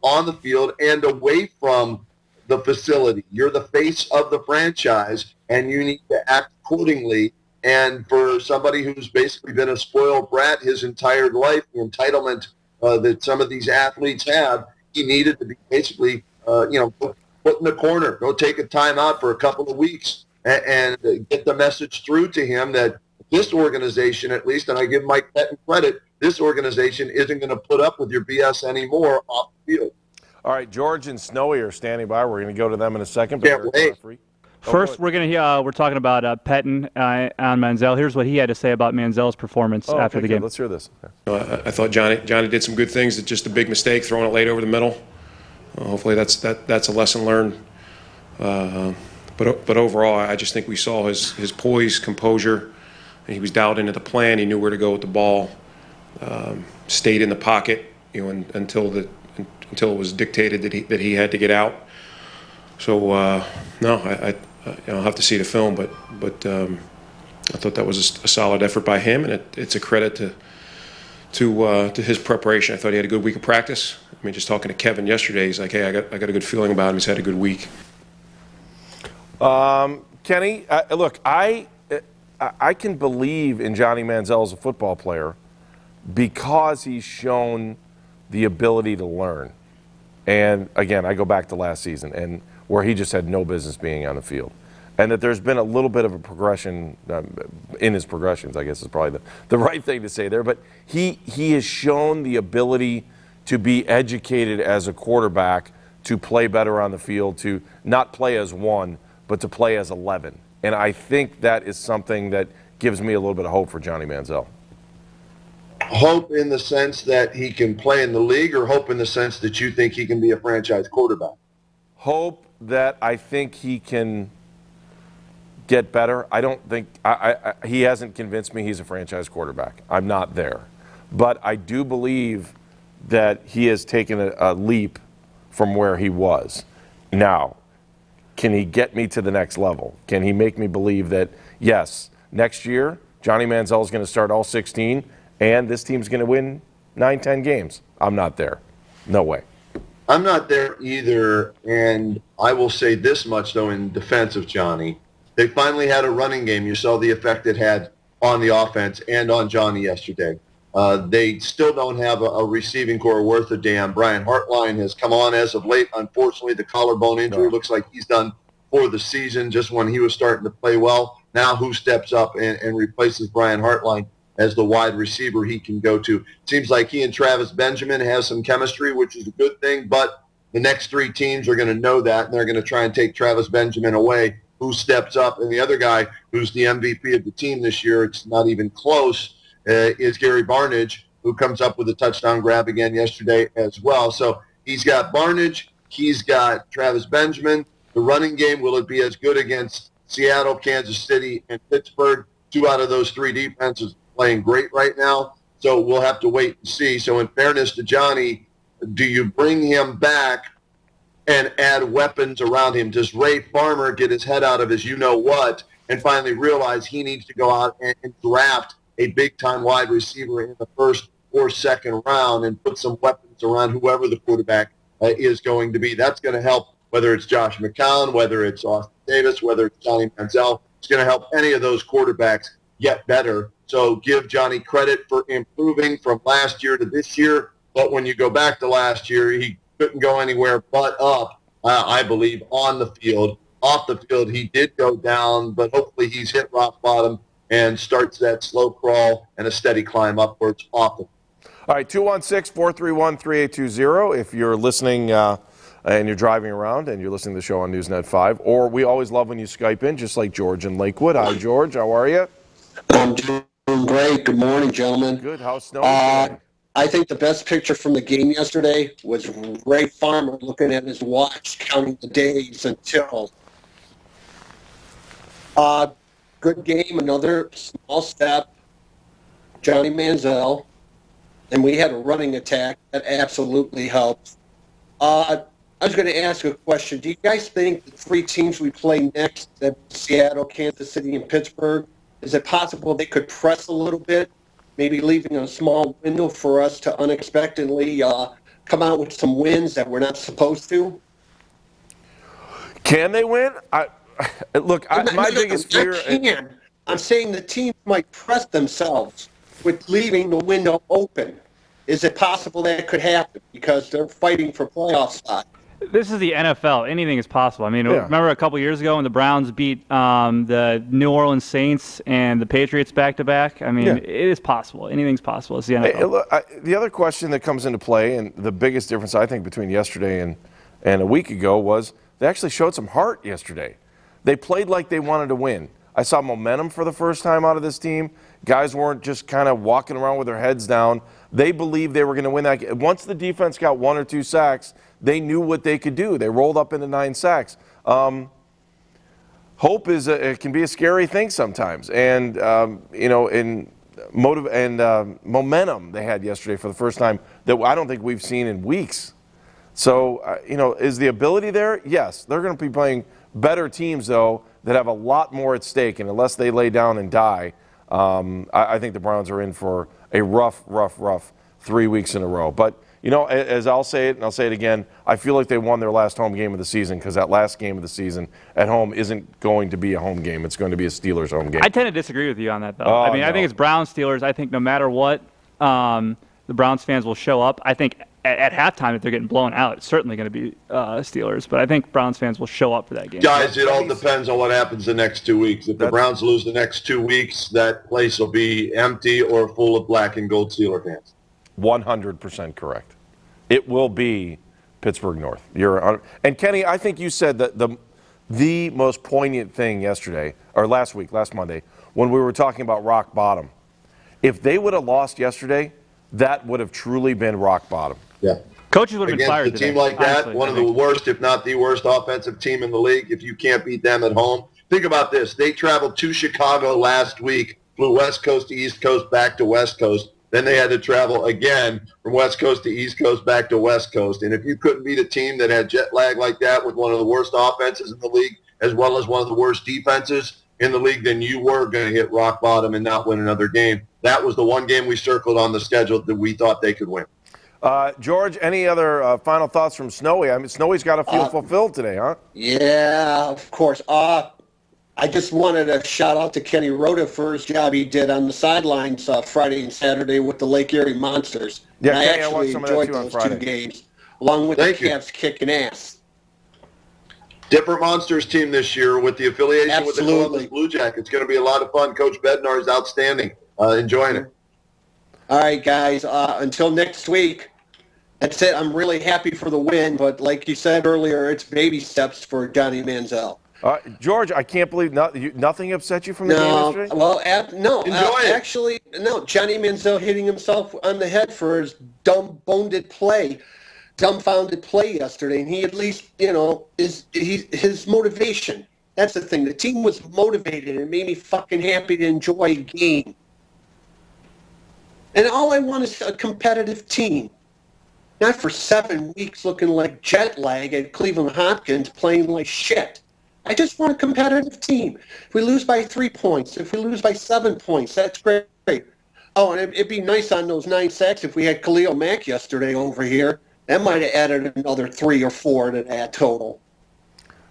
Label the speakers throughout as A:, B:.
A: on the field and away from the facility. You're the face of the franchise, and you need to act accordingly. And for somebody who's basically been a spoiled brat his entire life, the entitlement that some of these athletes have, he needed to be basically, put in the corner, go take a timeout for a couple of weeks and get the message through to him that this organization, at least, and I give Mike Pettin credit, this organization isn't going to put up with your BS anymore off the field.
B: All right, George and Snowy are standing by. We're going to go to them in a second.
A: Can't wait.
C: First, we're talking about Pettin on Manziel. Here's what he had to say about Manziel's performance after the game.
B: Let's hear this.
D: Okay. I thought Johnny did some good things. It's just a big mistake throwing it late over the middle. Hopefully that's a lesson learned. But overall, I just think we saw his poise, composure. He was dialed into the plan. He knew where to go with the ball. Stayed in the pocket, until it was dictated that he had to get out. So I'll have to see the film, but I thought that was a solid effort by him, and it's a credit to his preparation. I thought he had a good week of practice. I mean, just talking to Kevin yesterday, he's like, "Hey, I got a good feeling about him. He's had a good week."
B: Kenny, look, I can believe in Johnny Manziel as a football player because he's shown the ability to learn. And again, I go back to last season and where he just had no business being on the field. And that there's been a little bit of a progression in his progressions, I guess is probably the right thing to say there. But he has shown the ability to be educated as a quarterback, to play better on the field, to not play as one, but to play as 11. And I think that is something that gives me a little bit of hope for Johnny Manziel.
A: Hope in the sense that he can play in the league, or hope in the sense that you think he can be a franchise quarterback?
B: Hope that I think he can get better. I don't think he hasn't convinced me he's a franchise quarterback. I'm not there. But I do believe that he has taken a leap from where he was. Now, can he get me to the next level? Can he make me believe that, yes, next year, Johnny Manziel is going to start all 16, and this team's going to win 9-10 games? I'm not there. No way.
A: I'm not there either, and I will say this much, though, in defense of Johnny. They finally had a running game. You saw the effect it had on the offense and on Johnny yesterday. They still don't have a receiving core worth a damn. Brian Hartline has come on as of late. Unfortunately, the collarbone injury looks like he's done for the season, just when he was starting to play well. Now who steps up and replaces Brian Hartline as the wide receiver he can go to? Seems like he and Travis Benjamin have some chemistry, which is a good thing, but the next three teams are going to know that, and they're going to try and take Travis Benjamin away. Who steps up? And the other guy who's the MVP of the team this year, it's not even close, is Gary Barnidge, who comes up with a touchdown grab again yesterday as well. So he's got Barnidge, he's got Travis Benjamin. The running game, will it be as good against Seattle, Kansas City, and Pittsburgh? Two out of those three defenses playing great right now, so we'll have to wait and see. So in fairness to Johnny, do you bring him back and add weapons around him? Does Ray Farmer get his head out of his you-know-what and finally realize he needs to go out and draft a big-time wide receiver in the first or second round and put some weapons around whoever the quarterback is going to be? That's going to help, whether it's Josh McCown, whether it's Austin Davis, whether it's Johnny Manziel. It's going to help any of those quarterbacks get better. So give Johnny credit for improving from last year to this year. But when you go back to last year, he couldn't go anywhere but up, I believe, on the field. Off the field, he did go down, but hopefully he's hit rock bottom and starts that slow crawl and a steady climb upwards off it.
B: All right, 216-431-3820 if you're listening and you're driving around and you're listening to the show on Newsnet 5. Or we always love when you Skype in, just like George in Lakewood. Hi, George. How are you?
E: I'm doing great. Good morning, gentlemen.
B: Good. How's snow today?
E: I think the best picture from the game yesterday was Ray Farmer looking at his watch, counting the days until. Good game, another small step. Johnny Manziel, and we had a running attack that absolutely helped. I was going to ask a question. Do you guys think the three teams we play next, Seattle, Kansas City, and Pittsburgh, is it possible they could press a little bit, maybe leaving a small window for us to unexpectedly come out with some wins that we're not supposed to?
B: Can they win? My biggest fear.
E: I'm saying the teams might press themselves with leaving the window open. Is it possible that could happen because they're fighting for playoff spot?
C: This is the NFL. Anything is possible. I mean,
B: Yeah.
C: remember a couple years ago when the Browns beat the New Orleans Saints and the Patriots back-to-back? I mean, It is possible. Anything's possible. It's the NFL.
B: Hey, look, the other question that comes into play, and the biggest difference, I think, between yesterday and a week ago was they actually showed some heart yesterday. They played like they wanted to win. I saw momentum for the first time out of this team. Guys weren't just kind of walking around with their heads down. They believed they were going to win that game. Once the defense got 1 or 2 sacks, they knew what they could do. They rolled up into 9 sacks. Hope it can be a scary thing sometimes. And, momentum they had yesterday for the first time that I don't think we've seen in weeks. So, is the ability there? Yes. They're going to be playing better teams, though, that have a lot more at stake. And unless they lay down and die, I think the Browns are in for a rough 3 weeks in a row. But, as I'll say it, and I'll say it again, I feel like they won their last home game of the season because that last game of the season at home isn't going to be a home game. It's going to be a Steelers home game.
C: I tend to disagree with you on that, though. I think it's Browns-Steelers. I think no matter what, the Browns fans will show up. I think at halftime, if they're getting blown out, it's certainly going to be Steelers. But I think Browns fans will show up for that game.
A: Guys, it all depends on what happens the next 2 weeks. If the Browns lose the next 2 weeks, that place will be empty or full of black and gold Steeler fans.
B: 100% correct. It will be Pittsburgh North. And Kenny, I think you said that the most poignant thing yesterday, or last Monday, when we were talking about rock bottom. If they would have lost yesterday, that would have truly been rock bottom.
A: Yeah.
C: Coaches would have been fired
A: Against a team
C: today,
A: like that,
C: honestly,
A: one of the worst, if not the worst offensive team in the league, if you can't beat them at home. Think about this. They traveled to Chicago last week, flew West Coast to East Coast, back to West Coast. Then they had to travel again from West Coast to East Coast, back to West Coast. And if you couldn't beat a team that had jet lag like that with one of the worst offenses in the league, as well as one of the worst defenses in the league, then you were going to hit rock bottom and not win another game. That was the one game we circled on the schedule that we thought they could win.
B: George, any other final thoughts from Snowy? I mean, Snowy's got to feel fulfilled today, huh?
E: Yeah, of course. I just wanted to shout out to Kenny Rhoda for his job he did on the sidelines Friday and Saturday with the Lake Erie Monsters.
B: Yeah,
E: and
B: Kenny,
E: I actually enjoyed those 2 games, along with the Cavs kicking ass.
A: Different Monsters team this year with the affiliation with the Columbus Blue Jackets. It's going to be a lot of fun. Coach Bednar is outstanding. Enjoying it.
E: All right, guys. Until next week. That's it. I'm really happy for the win, but like you said earlier, it's baby steps for Johnny Manziel.
B: George, I can't believe nothing upset you from the game yesterday?
E: Well, actually, Johnny Manziel hitting himself on the head for his dumbfounded play yesterday, and he at least, his motivation. That's the thing. The team was motivated, and it made me fucking happy to enjoy a game. And all I want is a competitive team. Not for 7 weeks looking like jet lag at Cleveland Hopkins playing like shit. I just want a competitive team. If we lose by 3 points, if we lose by 7 points, that's great. Oh, and it'd be nice on those 9 sacks if we had Khalil Mack yesterday over here. That might have added another 3 or 4 to that total.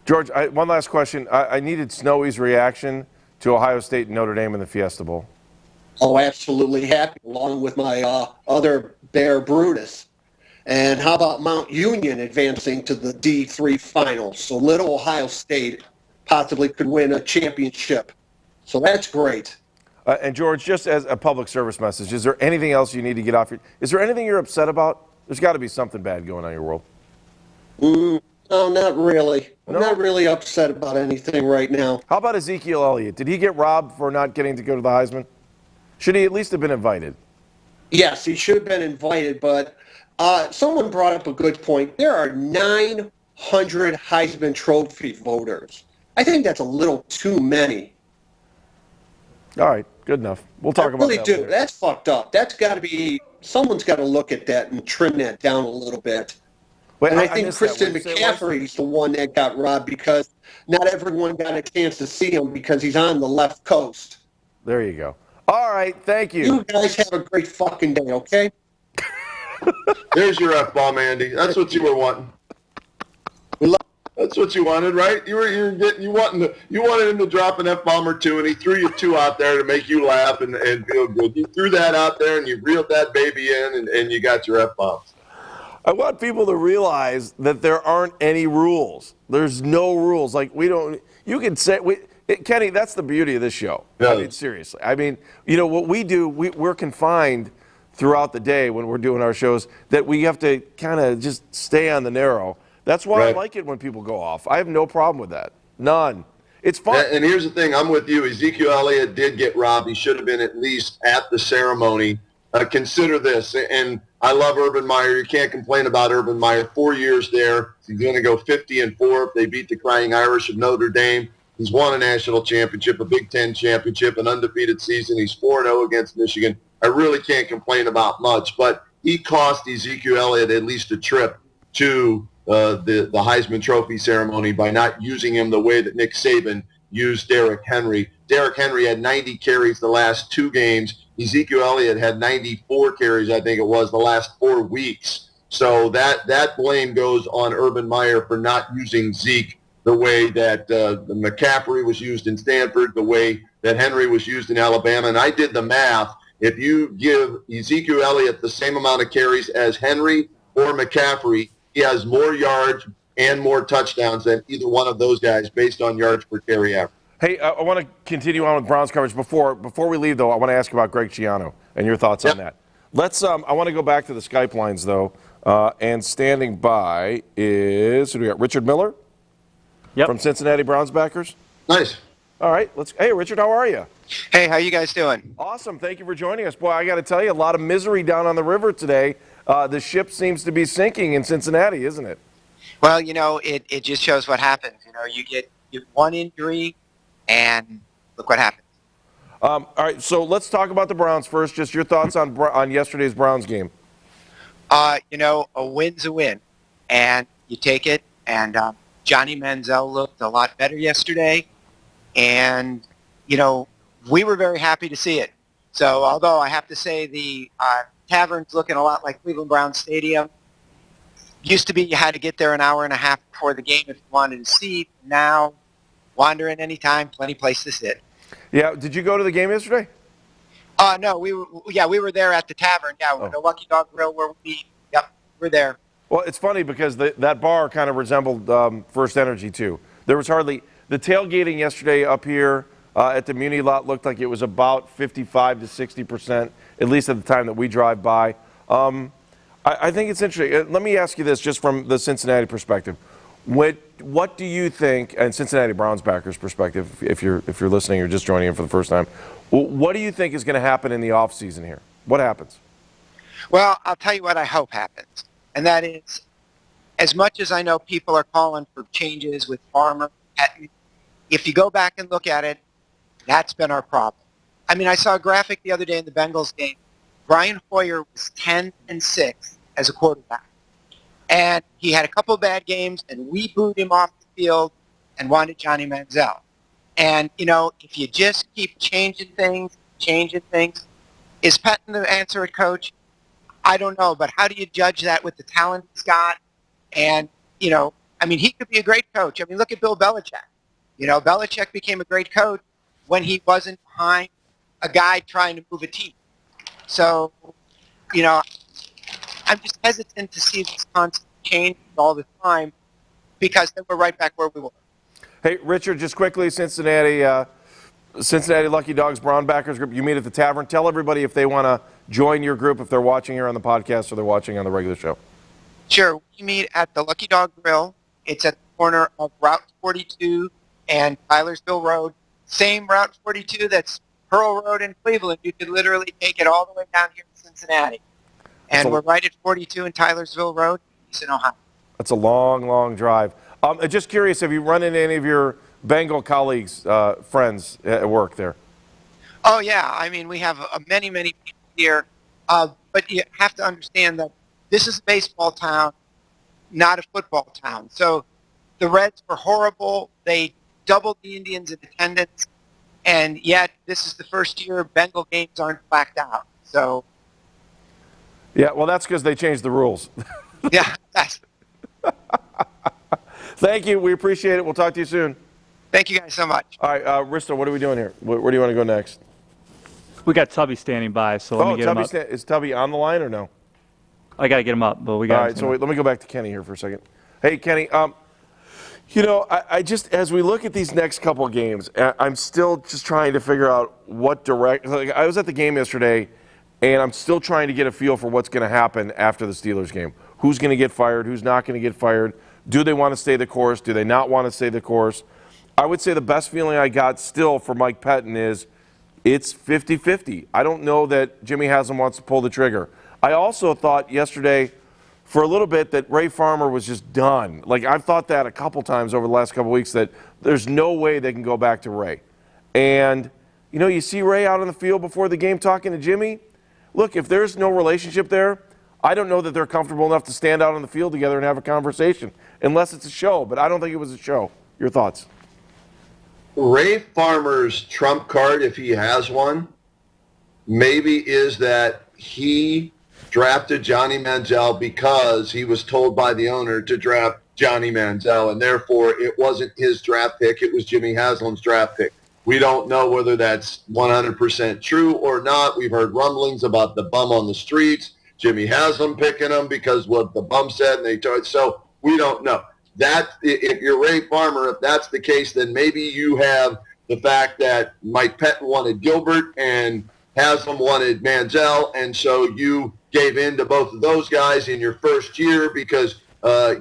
B: George, one last question. I needed Snowy's reaction to Ohio State and Notre Dame in the Fiesta Bowl.
E: Oh, absolutely happy, along with my other Bear Brutus. And how about Mount Union advancing to the D3 finals? So Little Ohio State possibly could win a championship. So that's great.
B: And George, just as a public service message, is there anything else you need to get off your? Is there anything you're upset about? There's got to be something bad going on in your world.
E: No, not really. I'm not really upset about anything right now.
B: How about Ezekiel Elliott? Did he get robbed for not getting to go to the Heisman? Should he at least have been invited?
E: Yes, he should have been invited, but someone brought up a good point. There are 900 Heisman Trophy voters. I think that's a little too many.
B: All right, good enough. We'll talk about that.
E: I really do. That's fucked up. That's got to be, someone's got to look at that and trim that down a little bit.
B: Wait,
E: and I think Christian McCaffrey's the one that got robbed because not everyone got a chance to see him because he's on the left coast.
B: There you go. All right, thank you.
E: You guys have a great fucking day, okay?
A: There's your F-bomb, Andy. That's what you were wanting. That's what you wanted, right? You wanted him to drop an F-bomb or two, and he threw you two out there to make you laugh and feel good. You threw that out there, and you reeled that baby in, and you got your F-bombs.
B: I want people to realize that there aren't any rules. There's no rules. Like, we don't, you can say, Kenny, that's the beauty of this show.
A: Yeah.
B: I mean, seriously. I mean, what we do, we're confined throughout the day when we're doing our shows that we have to kind of just stay on the narrow. That's why
A: Right.
B: I like it when people go off. I have no problem with that. None. It's fun.
A: And here's the thing. I'm with you. Ezekiel Elliott did get robbed. He should have been at least at the ceremony. Consider this. And I love Urban Meyer. You can't complain about Urban Meyer. 4 years there. He's going to go 50-4 if they beat the Crying Irish of Notre Dame. He's won a national championship, a Big Ten championship, an undefeated season. He's 4-0 against Michigan. I really can't complain about much. But he cost Ezekiel Elliott at least a trip to the Heisman Trophy ceremony by not using him the way that Nick Saban used Derrick Henry. Derrick Henry had 90 carries the last 2 games. Ezekiel Elliott had 94 carries, I think it was, the last 4 weeks. So that blame goes on Urban Meyer for not using Zeke the way that McCaffrey was used in Stanford, the way that Henry was used in Alabama. And I did the math. If you give Ezekiel Elliott the same amount of carries as Henry or McCaffrey, he has more yards and more touchdowns than either one of those guys based on yards per carry average.
B: Hey, I want to continue on with Browns coverage. Before we leave, though, I want to ask about Greg Schiano and your thoughts on that. Let's. I want to go back to the Skype lines, though. And standing by is, who do we got? Richard Miller?
C: Yep.
B: From Cincinnati Browns backers?
A: Nice.
B: All right. Hey, Richard, how are you?
F: Hey, how you guys doing?
B: Awesome. Thank you for joining us. Boy, I got to tell you, a lot of misery down on the river today. The ship seems to be sinking in Cincinnati, isn't it?
F: Well, it just shows what happens. You get one injury, and look what happens.
B: All right, so let's talk about the Browns first. Just your thoughts on yesterday's Browns game.
F: A win's a win, and you take it. And Johnny Manziel looked a lot better yesterday, and we were very happy to see it. So, although I have to say the tavern's looking a lot like Cleveland Browns Stadium. Used to be you had to get there an hour and a half before the game if you wanted a seat. Now, wander in any time, plenty place to sit.
B: Yeah, did you go to the game yesterday?
F: No, we were there at the tavern. Yeah, the Lucky Dog Grill where we're there.
B: Well, it's funny because that bar kind of resembled First Energy too. There was hardly the tailgating yesterday up here at the Muni lot looked like it was about 55 to 60%, at least at the time that we drive by. I think it's interesting. Let me ask you this, just from the Cincinnati perspective. What do you think, and Cincinnati Browns backers perspective, if you're listening or just joining in for the first time, what do you think is going to happen in the offseason here? What happens?
F: Well, I'll tell you what I hope happens, and that is, as much as I know people are calling for changes with Farmer, if you go back and look at it, that's been our problem. I mean, I saw a graphic the other day in the Bengals game. Brian Hoyer was 10-6 as a quarterback. And he had a couple of bad games, and we booed him off the field and wanted Johnny Manziel. And, if you just keep changing things, is Pettine the answer at coach? I don't know, but how do you judge that with the talent he's got? And, he could be a great coach. I mean, look at Bill Belichick. Belichick became a great coach when he wasn't behind a guy trying to move a team. So, I'm just hesitant to see this constant change all the time because then we're right back where we were.
B: Hey, Richard, just quickly, Cincinnati Lucky Dogs Brown backers group, you meet at the tavern. Tell everybody if they want to join your group, if they're watching here on the podcast or they're watching on the regular show.
F: Sure. We meet at the Lucky Dog Grill. It's at the corner of Route 42 and Tylersville Road. Same Route 42 that's Pearl Road in Cleveland. You could literally take it all the way down here to Cincinnati. And we're right at 42 and Tylersville Road, Easton, Ohio.
B: That's a long, long drive. Just curious, have you run into any of your Bengal colleagues, friends at work there?
F: Oh, yeah. I mean, we have many, many people here. But you have to understand that this is a baseball town, not a football town. So the Reds were horrible. They doubled the Indians in attendance. And yet, this is the first year Bengal games aren't blacked out. So...
B: Yeah, well, that's because they changed the rules.
F: Yeah, that's.
B: Thank you. We appreciate it. We'll talk to you soon.
F: Thank you guys so much.
B: All right, Risto, what are we doing here? Where do you want to go next?
C: We got Tubby standing by, so let me get him up.
B: Is Tubby on the line or no?
C: I got to get him up, but we got.
B: All right, so wait, let me go back to Kenny here for a second. Hey, Kenny. You know, I just, as we look at these next couple of games, I'm still just trying to figure out what direct. Like, I was at the game yesterday, and I'm still trying to get a feel for what's going to happen after the Steelers game. Who's going to get fired? Who's not going to get fired? Do they want to stay the course? Do they not want to stay the course? I would say the best feeling I got still for Mike Pettin is it's 50-50. I don't know that Jimmy Haslam wants to pull the trigger. I also thought yesterday, for a little bit, that Ray Farmer was just done. Like, I've thought that a couple times over the last couple weeks, that there's no way they can go back to Ray. And, you know, you see Ray out on the field before the game talking to Jimmy. Look, if there's no relationship there, I don't know that they're comfortable enough to stand out on the field together and have a conversation, unless it's a show. But I don't think it was a show. Your thoughts?
A: Ray Farmer's trump card, if he has one, maybe is that he drafted Johnny Manziel because he was told by the owner to draft Johnny Manziel, and therefore it wasn't his draft pick, it was Jimmy Haslam's draft pick. We don't know whether that's 100% true or not. We've heard rumblings about the bum on the streets, Jimmy Haslam picking him because what the bum said, and they told. So we don't know. That, if you're Ray Farmer, if that's the case, then maybe you have the fact that Mike Pettin wanted Gilbert and Haslam wanted Manziel, and so you gave in to both of those guys in your first year because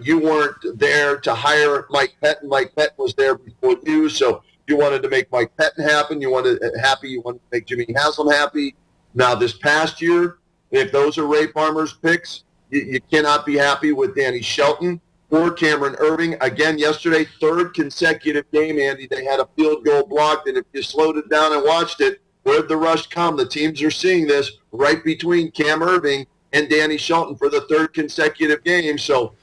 A: you weren't there to hire Mike Pettin. Mike Pettin was there before you, so you wanted to make Mike Pettin happen. You wanted to make Jimmy Haslam happy. Now, this past year, if those are Ray Farmer's picks, you cannot be happy with Danny Shelton or Cameron Irving. Again, yesterday, third consecutive game, Andy, they had a field goal blocked, and if you slowed it down and watched it, where'd the rush come? The teams are seeing this right between Cam Irving and Danny Shelton for the third consecutive game. So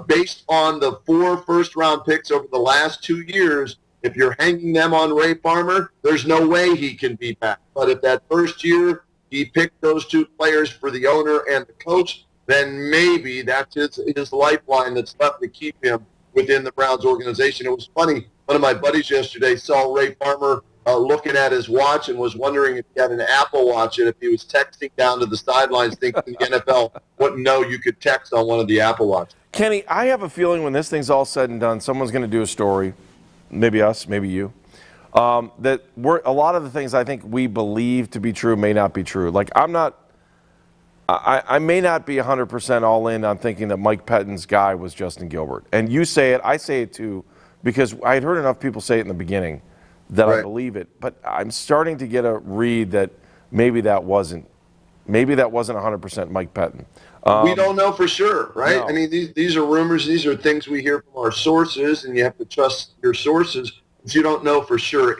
A: based on the 4 first-round picks over the last 2 years, if you're hanging them on Ray Farmer, there's no way he can be back. But if that first year he picked those 2 players for the owner and the coach, then maybe that's his lifeline that's left to keep him within the Browns organization. It was funny. One of my buddies yesterday saw Ray Farmer looking at his watch and was wondering if he had an Apple Watch and if he was texting down to the sidelines thinking the NFL wouldn't know you could text on one of the Apple Watches.
B: Kenny, I have a feeling when this thing's all said and done, someone's going to do a story, maybe us, maybe you, that a lot of the things I think we believe to be true may not be true. Like, I may not be 100% all in on thinking that Mike Pettin's guy was Justin Gilbert. And you say it, I say it too, because I had heard enough people say it in the beginning that right. I believe it. But I'm starting to get a read that maybe that wasn't 100% Mike Pettin.
A: We don't know for sure, right? No. I mean, these are rumors. These are things we hear from our sources, and you have to trust your sources. But you don't know for sure.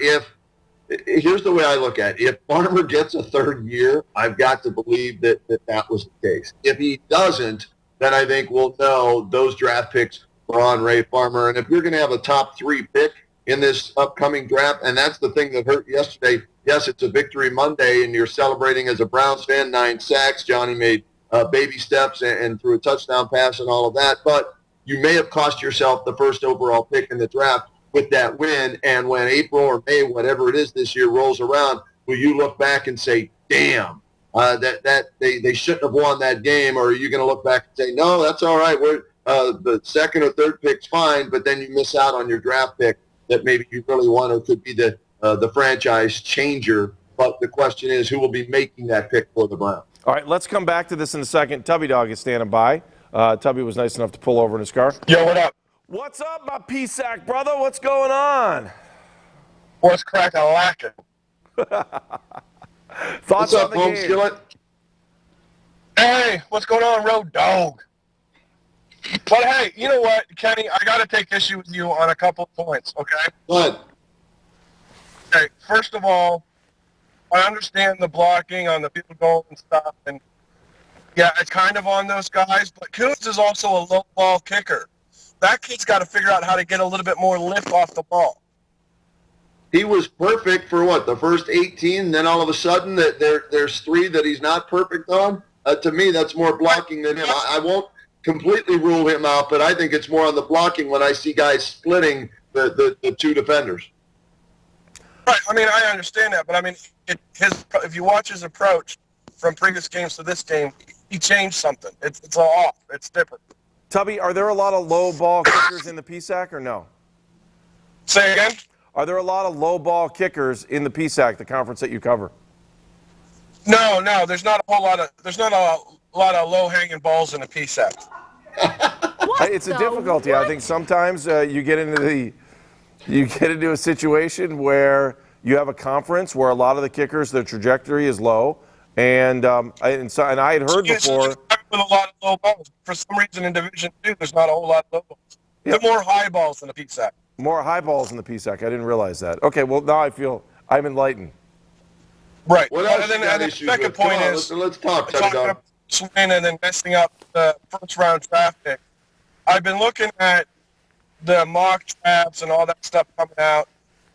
A: Here's the way I look at it. If Farmer gets a third year, I've got to believe that was the case. If he doesn't, then I think we'll know those draft picks were on Ray Farmer. And if you're going to have a top 3 pick in this upcoming draft, and that's the thing that hurt yesterday, yes, it's a victory Monday, and you're celebrating as a Browns fan, 9 sacks. Johnny made baby steps and threw a touchdown pass and all of that. But you may have cost yourself the first overall pick in the draft with that win, and when April or May, whatever it is this year, rolls around, will you look back and say, damn, that they shouldn't have won that game, or are you going to look back and say, no, that's all right, we're the second or third pick's fine, but then you miss out on your draft pick that maybe you really want, or could be the franchise changer. But the question is, who will be making that pick for the Browns?
B: All right, let's come back to this in a second. Tubby Dog is standing by. Tubby was nice enough to pull over in his car.
G: Yo, what up?
B: What's up, my P-Sack brother? What's going on?
G: What's crack-a-lackin'?
B: Thoughts on the game?
A: Skillet?
G: Hey, what's going on, Road Dog? But hey, you know what, Kenny? I got to take issue with you on a couple of points, okay?
A: What?
G: Okay, first of all, I understand the blocking on the field goal and stuff, and yeah, it's kind of on those guys, but Coons is also a low ball kicker. That kid's got to figure out how to get a little bit more lift off the ball.
A: He was perfect for the first 18, then all of a sudden there's 3 that he's not perfect on. To me, that's more blocking than him. I won't completely rule him out, but I think it's more on the blocking when I see guys splitting the two defenders.
G: Right. I mean, I understand that, but I mean, if you watch his approach from previous games to this game, he changed something. It's all off. It's different.
B: Tubby, are there a lot of low ball kickers in the PSAC or no?
G: Say again?
B: Are there a lot of low ball kickers in the PSAC, the conference that you cover?
G: No. There's not a whole lot of. There's not a lot of low hanging balls in the PSAP.
B: It's a difficulty. I think sometimes you get into a situation where you have a conference where a lot of the kickers, their trajectory is low, and I had heard before.
G: With a lot of low balls. For some reason in Division 2, there's not a whole lot of low balls.
B: Yep.
G: There are more high balls in the PSAC.
B: More high balls in the PSAC. I didn't realize that. Okay, well now I feel I'm enlightened.
G: Right.
A: What else
G: And
A: you got
G: then the
A: issues
G: second
A: with? Come
G: point
A: on,
G: is
A: let's talk.
G: talking about swing and then messing up the first round draft pick. I've been looking at the mock drafts and all that stuff coming out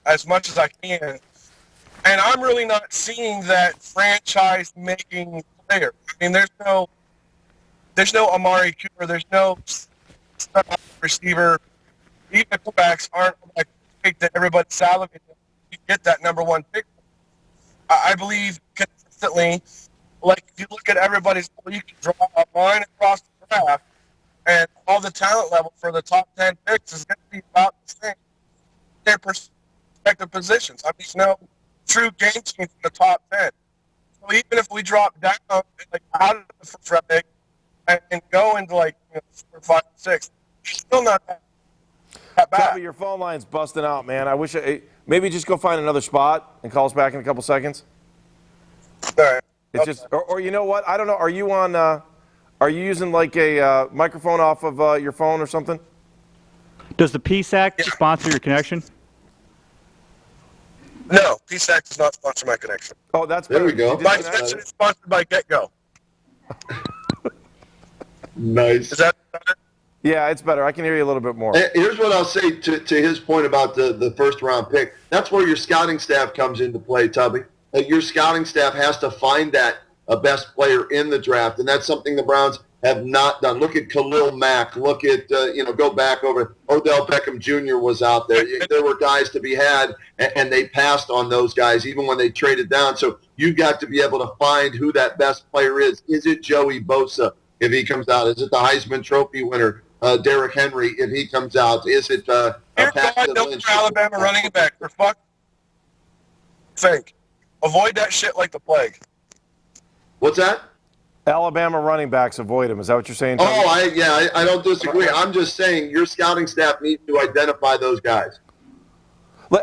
G: as much as I can, and I'm really not seeing that franchise-making player. I mean, there's no Amari Cooper, there's no receiver. Even the quarterbacks aren't like pick that everybody salivated to get that number one pick. I believe consistently, like if you look at everybody's, you can draw a line across the draft, and all the talent level for the top 10 picks is going to be about the same. Their respective positions. I mean, there's no true game team in the top 10. So even if we drop down, like out of the first round pick and go into like 4, 5, 6, still not that bad.
B: Tubby, your phone line's busting out, man. I wish maybe just go find another spot and call us back in a couple seconds.
G: All right.
B: It's just, or you know what? I don't know. Are you on? Are you using like a microphone off of your phone or something?
C: Does the PSAC sponsor your connection?
G: No, PSAC does not sponsor my connection.
B: Oh, that's
A: There
B: better.
A: we go.
B: You did
G: My
B: that?
G: connection is sponsored by GetGo.
A: Nice.
G: Is that better?
B: Yeah, it's better. I can hear you a little bit more.
A: Here's what I'll say to his point about the first round pick. That's where your scouting staff comes into play, Tubby. Your scouting staff has to find that best player in the draft, and that's something the Browns have not done. Look at Khalil Mack. Look at, go back over. Odell Beckham Jr. was out there. There were guys to be had, and they passed on those guys even when they traded down. So you've got to be able to find who that best player is. Is it Joey Bosa if he comes out? Is it the Heisman Trophy winner, Derrick Henry, if he comes out? Is it
G: Dear God, don't for Alabama running back. For fuck's sake. Avoid that shit like the plague.
A: What's that?
B: Alabama running backs avoid him. Is that what you're saying, Tubby?
A: I don't disagree. I'm just saying your scouting staff needs to identify those guys.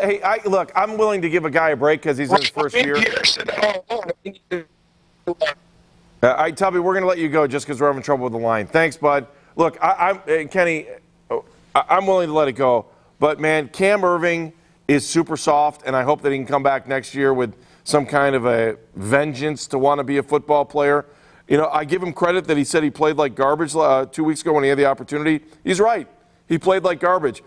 B: Hey, look, I'm willing to give a guy a break because he's in his first year. Tubby, we're going to let you go just because we're having trouble with the line. Thanks, bud. Look, Kenny, I'm willing to let it go. But, man, Cam Irving is super soft, and I hope that he can come back next year with some kind of a vengeance to want to be a football player. You know, I give him credit that he said he played like garbage 2 weeks ago when he had the opportunity. He's right. He played like garbage.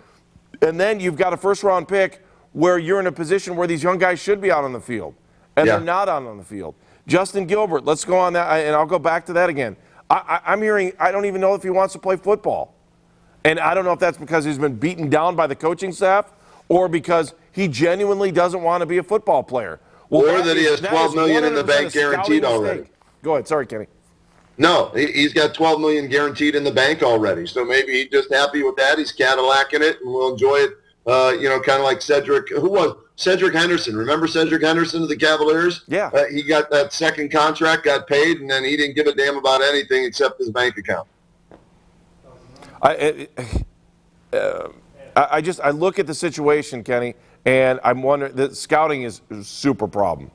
B: And then you've got a first-round pick where you're in a position where these young guys should be out on the field, and they're not out on the field. Justin Gilbert, let's go on that, and I'll go back to that again. I'm hearing I don't even know if he wants to play football. And I don't know if that's because he's been beaten down by the coaching staff or because he genuinely doesn't want to be a football player. Well,
A: or that he has $12 million in the bank guaranteed already.
B: Go ahead. Sorry, Kenny.
A: No, he's got $12 million guaranteed in the bank already. So maybe he's just happy with that. He's Cadillacing it, and we'll enjoy it. Kind of like Cedric. Who was Cedric Henderson? Remember Cedric Henderson of the Cavaliers?
B: Yeah.
A: He got that second contract, got paid, and then he didn't give a damn about anything except his bank account.
B: I look at the situation, Kenny, and I'm wondering that scouting is a super problem.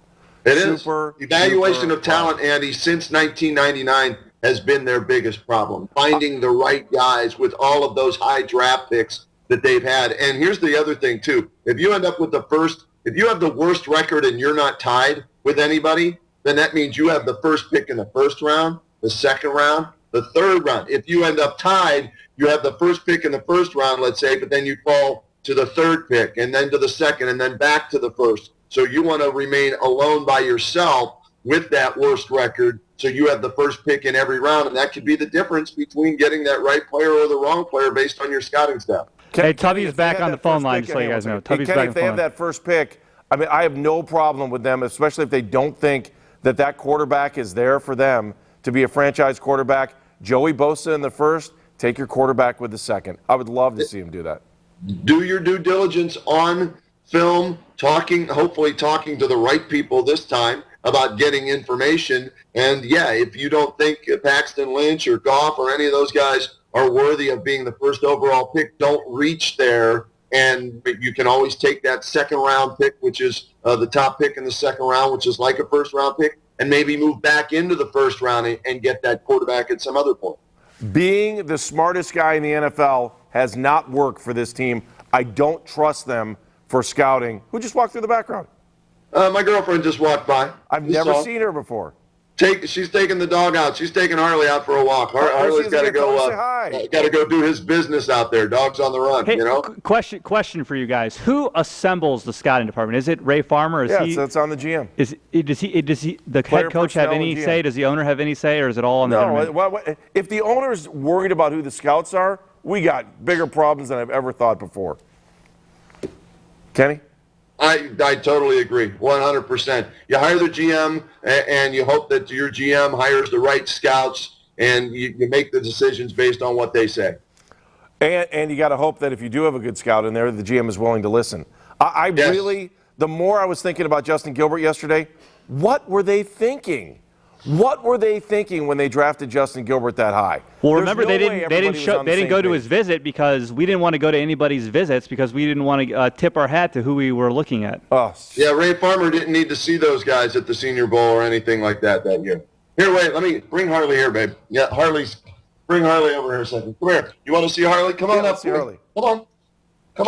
A: It is. Evaluation of talent, Andy, since 1999 has been their biggest problem. Finding the right guys with all of those high draft picks that they've had. And here's the other thing, too. If you end up with if you have the worst record and you're not tied with anybody, then that means you have the first pick in the first round, the second round, the third round. If you end up tied, you have the first pick in the first round, let's say, but then you fall to the third pick and then to the second and then back to the first. So you want to remain alone by yourself with that worst record, so you have the first pick in every round, and that could be the difference between getting that right player or the wrong player based on your scouting staff.
C: Hey, Tubby's back on the phone line, just so you guys know. Tubby's back on the phone line.
B: If they have that first pick, I mean, I have no problem with them, especially if they don't think that quarterback is there for them to be a franchise quarterback. Joey Bosa in the first, take your quarterback with the second. I would love to see him do that.
A: Do your due diligence on film, hopefully talking to the right people this time about getting information. And yeah, if you don't think Paxton Lynch or Goff or any of those guys are worthy of being the first overall pick, don't reach there. And you can always take that second round pick, which is the top pick in the second round, which is like a first round pick, and maybe move back into the first round and get that quarterback at some other point.
B: Being the smartest guy in the NFL has not worked for this team. I don't trust them for scouting. Who just walked through the background?
A: My girlfriend just walked by.
B: I've never seen her before.
A: She's taking the dog out. She's taking Harley out for a walk. Harley's got to go. Got to go do his business out there. Dogs on the run.
C: Hey,
A: you know.
C: Question for you guys: who assembles the scouting department? Is it Ray Farmer?
B: So it's on the GM.
C: Does the head coach have any say? Does the owner have any say, or is it all on the owner?
B: No. If the owner's worried about who the scouts are, we got bigger problems than I've ever thought before. Kenny?
A: I totally agree, 100%. You hire the GM, and you hope that your GM hires the right scouts, and you make the decisions based on what they say.
B: And you got to hope that if you do have a good scout in there, the GM is willing to listen. Yes. Really, the more I was thinking about Justin Gilbert yesterday, what were they thinking? What were they thinking when they drafted Justin Gilbert that high?
C: Well, remember they didn't go to his visit because we didn't want to go to anybody's visits because we didn't want to tip our hat to who we were looking at.
B: Oh,
A: yeah, Ray Farmer didn't need to see those guys at the Senior Bowl or anything like that year. Here, wait, let me bring Harley here, babe. Yeah, bring Harley over here a second. Come here. You want to see Harley? Come on up.
B: See Harley.
A: Come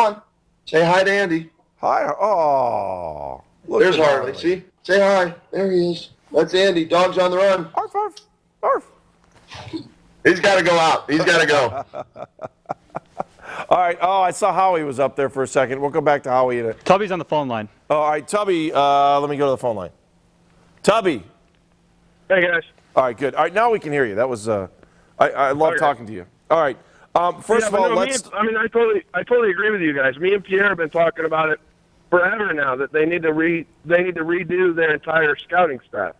A: on. Say hi to Andy.
B: Hi. Oh.
A: There's Harley. See? Say hi. There he is. That's Andy. Dogs on the run.
B: Arf, arf, arf.
A: He's got to go out. He's got to go.
B: All right. Oh, I saw Howie was up there for a second. We'll go back to Howie.
C: Tubby's on the phone line.
B: Oh, all right, Tubby, let me go to the phone line. Tubby.
G: Hey, guys.
B: All right, good. All right, now we can hear you. That was, I love talking to you. All right. First of all, let's.
G: I totally agree with you guys. Me and Pierre have been talking about it forever now that they need to redo their entire scouting staff.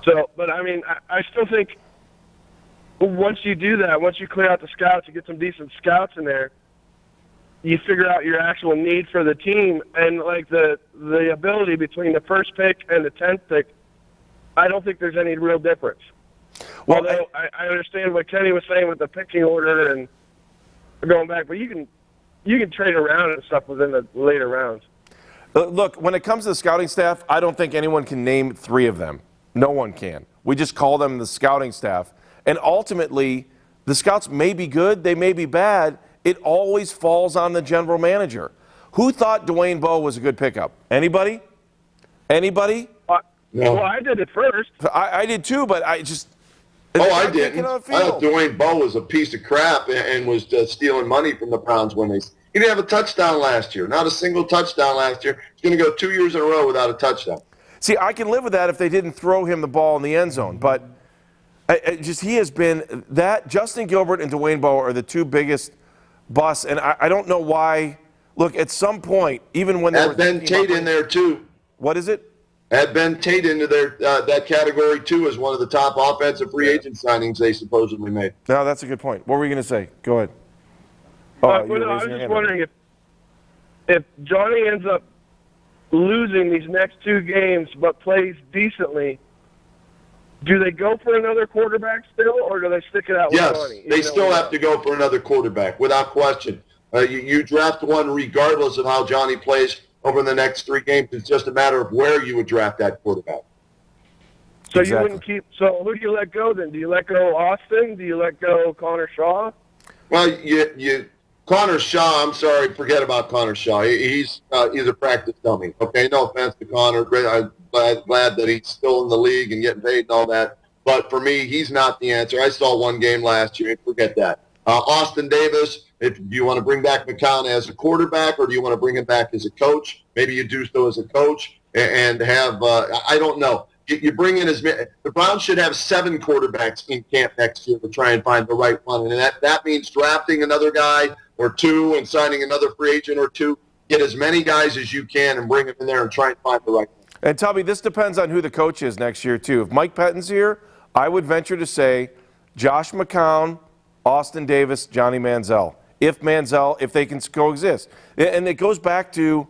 G: So, but I mean, I still think once you do that, once you clear out the scouts, you get some decent scouts in there, you figure out your actual need for the team and like the ability between the first pick and the 10th pick. I don't think there's any real difference. Well, although I understand what Kenny was saying with the picking order and going back, but you can trade around and stuff within the later rounds.
B: Look, when it comes to the scouting staff, I don't think anyone can name three of them. No one can. We just call them the scouting staff. And ultimately, the scouts may be good, they may be bad. It always falls on the general manager. Who thought Dwayne Bowe was a good pickup? Anybody? Anybody?
A: No.
G: Well, I did it first.
B: I did too, but I just...
A: I didn't. I thought Dwayne Bowe was a piece of crap and was stealing money from the Browns when he didn't have a touchdown last year. Not a single touchdown last year. He's going to go 2 years in a row without a touchdown.
B: See, I can live with that if they didn't throw him the ball in the end zone, but he has been that. Justin Gilbert and Dwayne Bowe are the two biggest busts, and I don't know why. Look, at some point, even when they were
A: Ben Tate in there too.
B: What is it?
A: Add Ben Tate into their that category too as one of the top offensive free agent signings they supposedly made.
B: No, that's a good point. What were you going to say? Go ahead.
G: I was just wondering if Johnny ends up losing these next two games but plays decently, do they go for another quarterback still, or do they stick it out with Johnny?
A: Yes, they still have to go for another quarterback without question. You draft one regardless of how Johnny plays over the next 3 games. It's just a matter of where you would draft that quarterback.
G: So exactly. You wouldn't keep. So who do you let go then? Do you let go Austin? Do you let go Connor Shaw?
A: Well, Connor Shaw. I'm sorry, forget about Connor Shaw. He's a practice dummy. Okay, no offense to Connor. I'm glad that he's still in the league and getting paid and all that. But for me, he's not the answer. I saw one game last year. Forget that. Austin Davis. Do you want to bring back McCown as a quarterback, or do you want to bring him back as a coach? Maybe you do so as a coach. and have, I don't know. You bring in the Browns should have 7 quarterbacks in camp next year to try and find the right one. And that means drafting another guy or 2 and signing another free agent or 2. Get as many guys as you can and bring them in there and try and find the right one.
B: And Tubby, this depends on who the coach is next year, too. If Mike Pettin's here, I would venture to say Josh McCown, Austin Davis, Johnny Manziel. If they can coexist. And it goes back to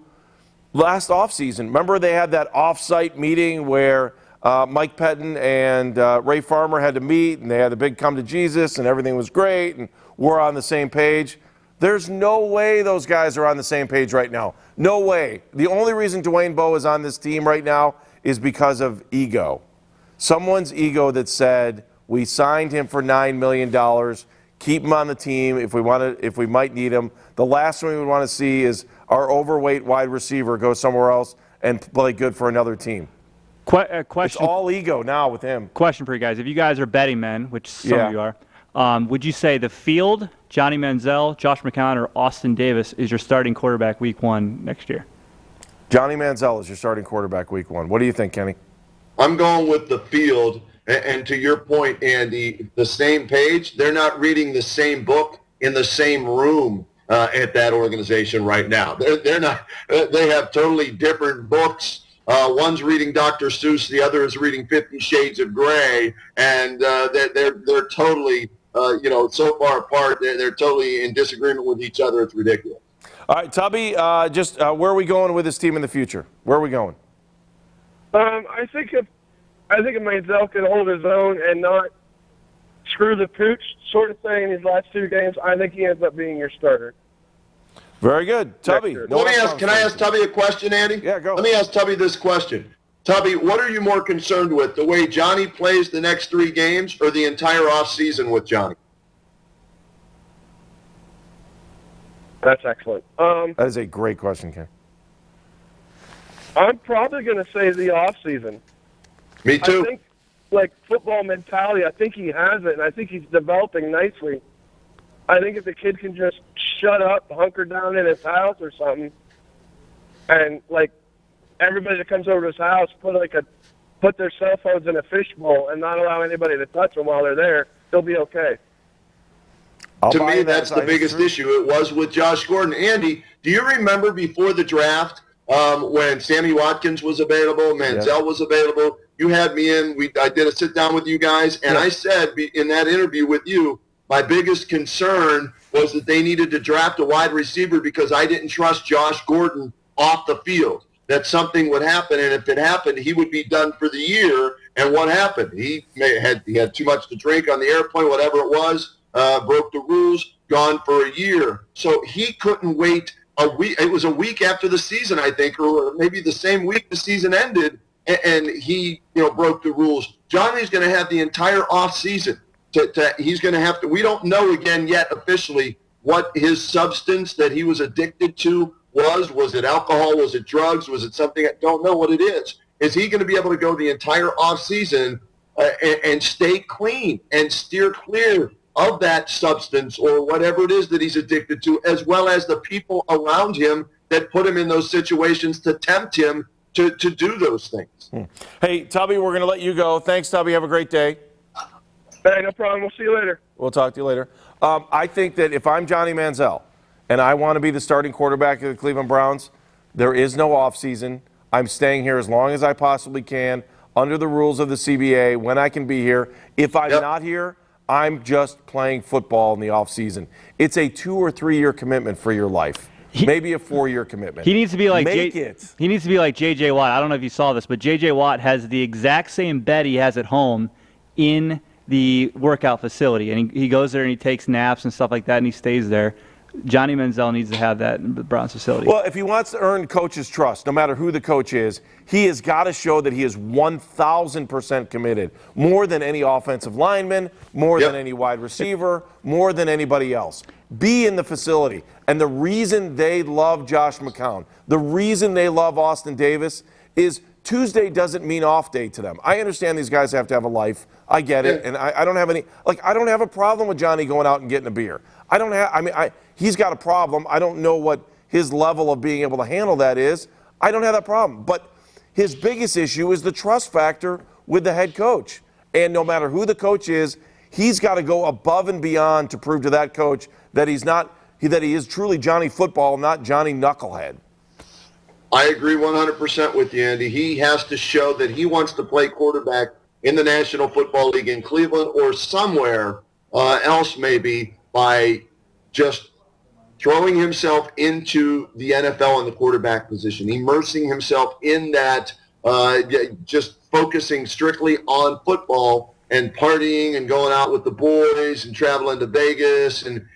B: last offseason. Remember they had that off-site meeting where Mike Pettin and Ray Farmer had to meet, and they had a big come to Jesus, and everything was great, and we're on the same page. There's no way those guys are on the same page right now. No way. The only reason Dwayne Bowe is on this team right now is because of ego. Someone's ego that said, we signed him for $9 million, keep him on the team if we might need him. The last thing we would want to see is our overweight wide receiver go somewhere else and play good for another team.
C: Question.
B: It's all ego now with him.
C: Question for you guys. If you guys are betting men, which some of you are, would you say the field, Johnny Manziel, Josh McCown, or Austin Davis is your starting quarterback week 1 next year?
B: Johnny Manziel is your starting quarterback week 1. What do you think, Kenny?
A: I'm going with the field. And to your point, Andy, the same page, they're not reading the same book in the same room at that organization right now. They're not. They have totally different books. One's reading Dr. Seuss, the other is reading 50 Shades of Grey, and they're totally, so far apart. They're totally in disagreement with each other. It's ridiculous.
B: All right, Tubby, where are we going with this team in the future? Where are we going?
G: I think if Manziel can hold his own and not screw the pooch sort of thing in these last 2 games, I think he ends up being your starter.
B: Very good. Tubby.
A: Can I ask Tubby a question, Andy?
B: Yeah, go.
A: Let me ask Tubby this question. Tubby, what are you more concerned with, the way Johnny plays the next 3 games or the entire offseason with Johnny?
G: That's excellent.
B: That is a great question, Ken.
G: I'm probably going to say the off season.
A: Me too.
G: I think, football mentality, I think he has it, and I think he's developing nicely. I think if the kid can just shut up, hunker down in his house or something, and, everybody that comes over to his house put their cell phones in a fishbowl and not allow anybody to touch them while they're there, he'll be okay.
A: To me, that's the biggest issue. It was with Josh Gordon. Andy, do you remember before the draft when Sammy Watkins was available, Manziel was available? You had me in. I did a sit-down with you guys, and I said in that interview with you, my biggest concern was that they needed to draft a wide receiver because I didn't trust Josh Gordon off the field, that something would happen, and if it happened, he would be done for the year. And what happened? He had too much to drink on the airplane, whatever it was, broke the rules, gone for a year. So he couldn't wait a week. It was a week after the season, I think, or maybe the same week the season ended, and he broke the rules. Johnny's going to have the entire off season. He's going to have to. We don't know again yet officially what his substance that he was addicted to was. Was it alcohol? Was it drugs? Was it something? I don't know what it is. Is he going to be able to go the entire off season and stay clean and steer clear of that substance or whatever it is that he's addicted to, as well as the people around him that put him in those situations to tempt him to do those things?
B: Hey, Tubby, we're going to let you go. Thanks, Tubby. Have a great day.
G: Hey, no problem. We'll see you later.
B: We'll talk to you later. I think that if I'm Johnny Manziel and I want to be the starting quarterback of the Cleveland Browns, there is no offseason. I'm staying here as long as I possibly can under the rules of the CBA when I can be here. If I'm not here, I'm just playing football in the offseason. It's a 2 or 3 year commitment for your life. Maybe a 4-year commitment.
C: He needs to be like
B: He
C: needs to be like J.J. Watt. I don't know if you saw this, but J.J. Watt has the exact same bed he has at home in the workout facility, and he goes there and he takes naps and stuff like that, and he stays there. Johnny Manziel needs to have that in the Browns facility.
B: Well, if he wants to earn coach's trust, no matter who the coach is, he has got to show that he is 1,000% committed, more than any offensive lineman, more than any wide receiver, more than anybody else. Be in the facility. And the reason they love Josh McCown, the reason they love Austin Davis is Tuesday doesn't mean off day to them. I understand these guys have to have a life. I get it. And I don't have I don't have a problem with Johnny going out and getting a beer. He's got a problem. I don't know what his level of being able to handle that is. I don't have that problem. But his biggest issue is the trust factor with the head coach. And no matter who the coach is, he's got to go above and beyond to prove to that coach that that he is truly Johnny Football, not Johnny Knucklehead.
A: I agree 100% with you, Andy. He has to show that he wants to play quarterback in the National Football League in Cleveland or somewhere else maybe by just throwing himself into the NFL in the quarterback position, immersing himself in that, just focusing strictly on football and partying and going out with the boys and traveling to Vegas and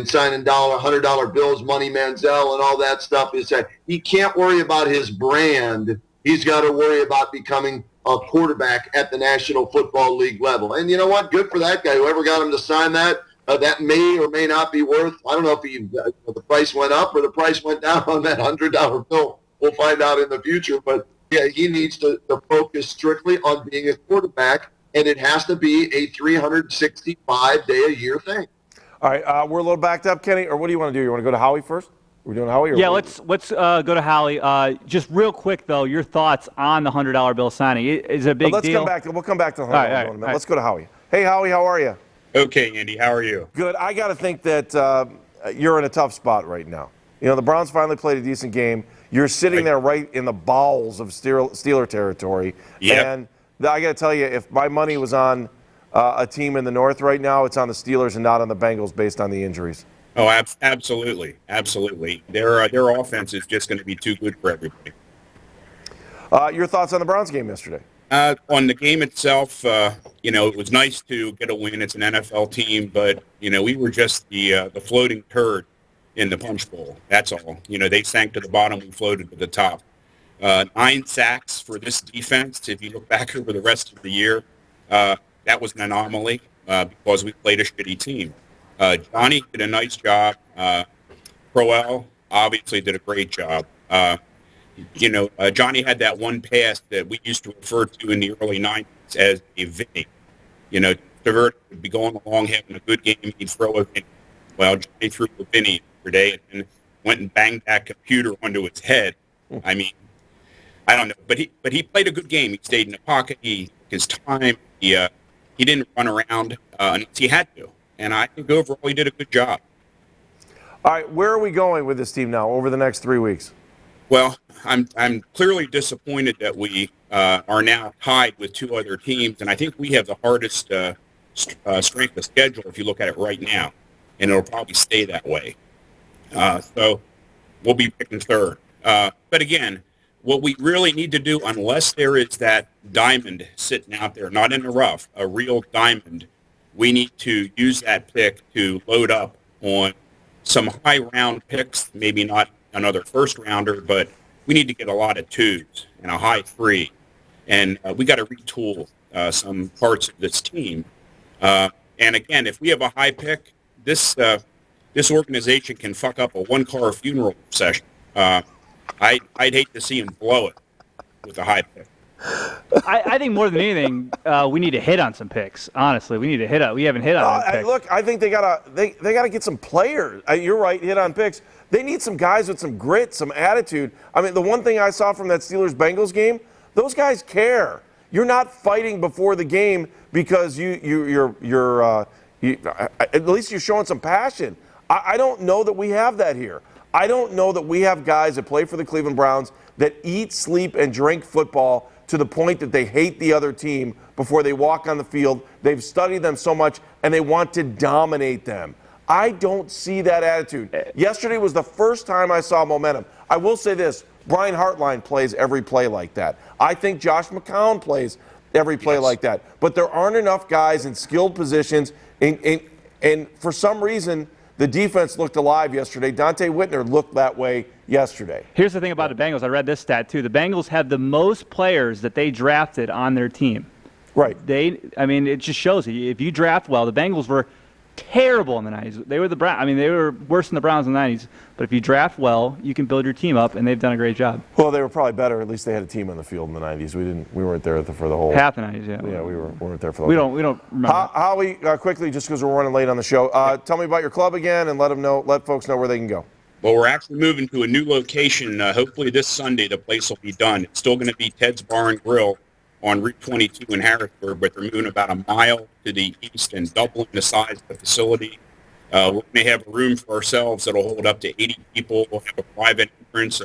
A: signing $100 bills, Money Manziel, and all that stuff. Is that he can't worry about his brand. He's got to worry about becoming a quarterback at the National Football League level. And you know what? Good for that guy. Whoever got him to sign that, that may or may not be worth, I don't know if the price went up or the price went down on that $100 bill. We'll find out in the future. But, yeah, he needs to focus strictly on being a quarterback, and it has to be a 365-day-a-year thing.
B: All right, we're a little backed up, Kenny, or what do you want to do? You want to go to Howie first? We're doing Howie? Or
C: yeah, let's go to Howie. Just real quick, though, your thoughts on the $100 bill signing. Is it a big deal?
B: We'll come back to the $100 bill in a minute. Let's go to Howie. Hey, Howie, how are you?
H: Okay, Andy, how are you?
B: Good. I got to think that you're in a tough spot right now. You know, the Browns finally played a decent game. You're sitting there right in the bowels of Steeler territory.
H: Yep.
B: And I got to tell you, if my money was on a team in the North right now, it's on the Steelers and not on the Bengals based on the injuries.
H: Oh, absolutely. Absolutely. Their offense is just going to be too good for everybody.
B: Your thoughts on the Browns game yesterday?
H: On the game itself, it was nice to get a win. It's an NFL team, but, we were just the floating turd in the punch bowl. That's all. They sank to the bottom. We floated to the top. 9 sacks for this defense. If you look back over the rest of the year, that was an anomaly because we played a shitty team. Johnny did a nice job. Crowell obviously did a great job. Johnny had that one pass that we used to refer to in the early 90s as a Vinny. Devert would be going along having a good game. He'd throw a Vinny. Well, Johnny threw a Vinny yesterday and went and banged that computer onto his head. I mean, I don't know. But he played a good game. He stayed in the pocket. He took his time. He didn't run around unless he had to. And I think overall he did a good job.
B: All right, where are we going with this team now over the next 3 weeks?
H: Well, I'm clearly disappointed that we are now tied with 2 other teams, and I think we have the hardest strength of schedule if you look at it right now, and it'll probably stay that way. So we'll be picking third. But again, what we really need to do, unless there is that diamond sitting out there, not in the rough, a real diamond, we need to use that pick to load up on some high round picks, maybe not another first rounder, but we need to get a lot of 2s and a high 3. And we got to retool some parts of this team. And again, if we have a high pick, this organization can fuck up a 1-car funeral procession. I'd hate to see him blow it with a high pick.
C: I think more than anything, we need to hit on some picks. Honestly, we need to hit on. We haven't hit on picks.
B: Look, I think they gotta get some players. You're right, hit on picks. They need some guys with some grit, some attitude. I mean, the one thing I saw from that Steelers-Bengals game, those guys care. You're not fighting before the game because you're at least you're showing some passion. I don't know that we have that here. I don't know that we have guys that play for the Cleveland Browns that eat, sleep, and drink football to the point that they hate the other team before they walk on the field. They've studied them so much, and they want to dominate them. I don't see that attitude. Yesterday was the first time I saw momentum. I will say this, Brian Hartline plays every play like that. I think Josh McCown plays every play like that. But there aren't enough guys in skilled positions, and for some reason, the defense looked alive yesterday. Dante Whitner looked that way yesterday.
C: Here's the thing about the Bengals. I read this stat, too. The Bengals have the most players that they drafted on their team.
B: Right.
C: It just shows you. If you draft well, the Bengals were terrible in the 90s. They were the Browns. I mean, they were worse than the Browns in the 90s. But if you draft well, you can build your team up, and they've done a great job.
B: Well, they were probably better. At least they had a team on the field in the 90s. We weren't there for the whole
C: half the 90s. Yeah.
B: Yeah, we weren't there for the whole.
C: We don't remember.
B: Howie, quickly, just because we're running late on the show, tell me about your club again and let folks know where they can go.
H: Well, we're actually moving to a new location. Hopefully this Sunday, the place will be done. It's still going to be Ted's Bar and Grill on Route 22 in Harrisburg, but they're moving about a mile to the east and doubling the size of the facility. We may have a room for ourselves that'll hold up to 80 people. We'll have a private entrance,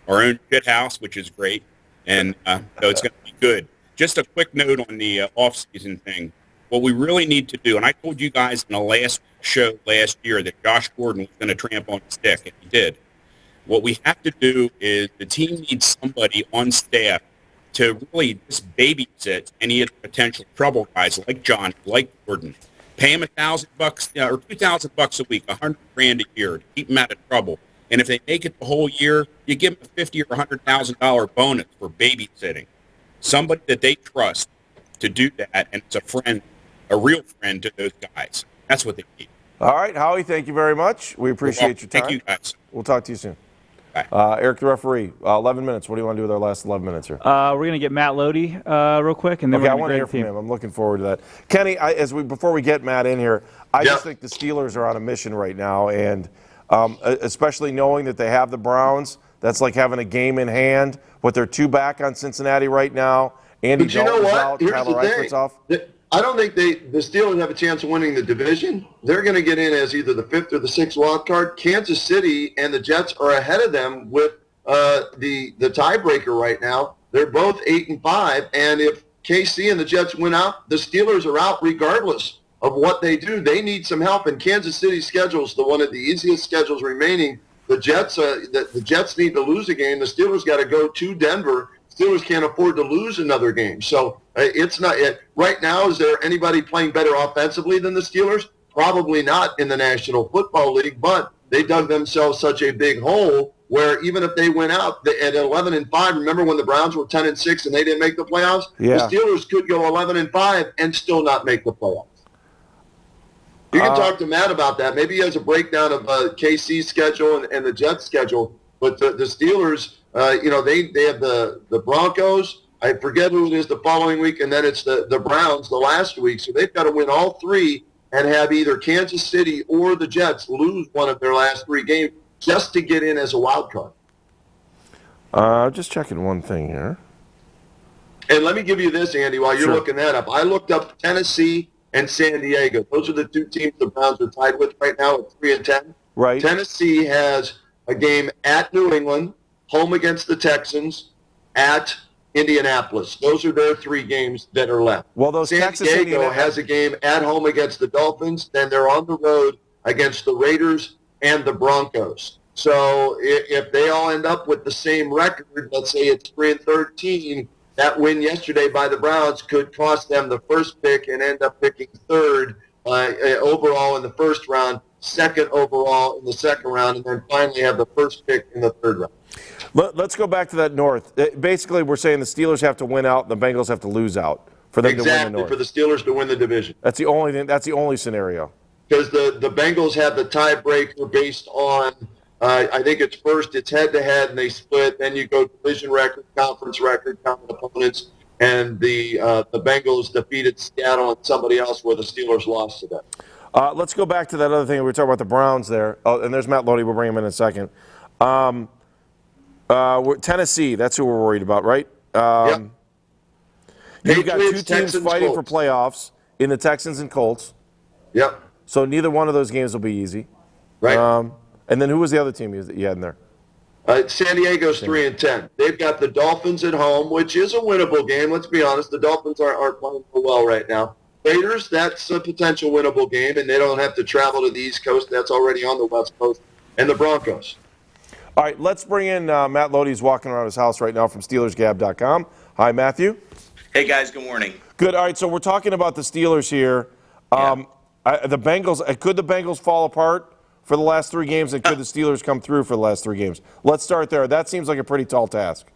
H: our own pit house, which is great, and so it's going to be good. Just a quick note on the off-season thing. What we really need to do, and I told you guys in the last show last year that Josh Gordon was going to tramp on his stick, and he did. What we have to do is the team needs somebody on staff to really just babysit any of the potential trouble guys like John, like Gordon. Pay him $1,000 or $2,000 a week, $100,000 a year to keep them out of trouble. And if they make it the whole year, you give them a $50,000 or $100,000 bonus for babysitting. Somebody that they trust to do that, and it's a friend, a real friend to those guys. That's what they need.
B: All right, Howie, thank you very much. We appreciate your time.
H: Thank you, guys.
B: We'll talk to you soon.
H: Bye.
B: Eric, the referee, 11 minutes. What do you want to do with our last 11 minutes here?
C: We're going to get Matt Lodi real quick, and then
B: Okay, I
C: we're
B: want to
C: going
B: hear
C: to
B: from him. I'm looking forward to that. Kenny, before we get Matt in here, I just think the Steelers are on a mission right now, and especially knowing that they have the Browns, that's like having a game in hand. With their 2 back on Cincinnati right now, Andy Dalton's out, Tyler Eifert's off.
A: I don't think the Steelers have a chance of winning the division. They're going to get in as either the 5th or the 6th wild card. Kansas City and the Jets are ahead of them with the tiebreaker right now. They're both 8-5, and if KC and the Jets win out, the Steelers are out regardless of what they do. They need some help, and Kansas City's schedule is one of the easiest schedules remaining. The Jets need to lose a game. The Steelers got to go to Denver. Steelers can't afford to lose another game. So it's not right now. Is there anybody playing better offensively than the Steelers? Probably not in the National Football League, but they dug themselves such a big hole where even if they went out at 11-5, remember when the Browns were 10-6 and they didn't make the playoffs?
B: Yeah.
A: The Steelers could go 11-5 and still not make the playoffs. You can talk to Matt about that. Maybe he has a breakdown of KC's schedule and the Jets' schedule. But the Steelers, they have the Broncos. I forget who it is the following week, and then it's the Browns the last week. So they've got to win all 3 and have either Kansas City or the Jets lose one of their last 3 games just to get in as a wild card.
B: Just checking one thing here.
A: And let me give you this, Andy, while you're looking that up. I looked up Tennessee and San Diego. Those are the 2 teams the Browns are tied with right now at 3-10.
B: Right.
A: Tennessee has a game at New England, home against the Texans, at Indianapolis. Those are their 3 games that are left.
B: Well, those
A: San
B: Texas
A: Diego has a game at home against the Dolphins, then they're on the road against the Raiders and the Broncos. So if they all end up with the same record, let's say it's 3-13, that win yesterday by the Browns could cost them the first pick and end up picking 3rd overall in the first round, 2nd overall in the second round, and then finally have the first pick in the 3rd round.
B: Let's go back to that North. Basically, we're saying the Steelers have to win out, the Bengals have to lose out for them to win the North.
A: For the Steelers to win the division.
B: That's the only thing. That's the only scenario.
A: Because the Bengals have the tiebreaker based on, I think it's first, it's head-to-head, and they split. Then you go division record, conference record, common opponents, and the Bengals defeated Seattle and somebody else where the Steelers lost to them.
B: Let's go back to that other thing. We were talking about the Browns there. Oh, and there's Matt Lodi. We'll bring him in a second. Tennessee, that's who we're worried about, right?
A: Yep.
B: You've got 2
A: Patriots,
B: teams
A: Texans,
B: fighting
A: Colts.
B: for playoffs in the Texans and Colts.
A: Yep.
B: So neither one of those games will be easy.
A: Right.
B: And then who was the other team you had in there?
A: San Diego's 3-10. They've got the Dolphins at home, which is a winnable game. Let's be honest. The Dolphins aren't playing so well right now. Raiders, that's a potential winnable game, and they don't have to travel to the East Coast. That's already on the West Coast. And the Broncos.
B: All right, let's bring in Matt Lodi. He's walking around his house right now from SteelersGab.com. Hi, Matthew.
I: Hey, guys. Good morning.
B: Good. All right, so we're talking about the Steelers here. The Bengals, could the Bengals fall apart for the last 3 games, and could the Steelers come through for the last 3 games? Let's start there. That seems like a pretty tall task.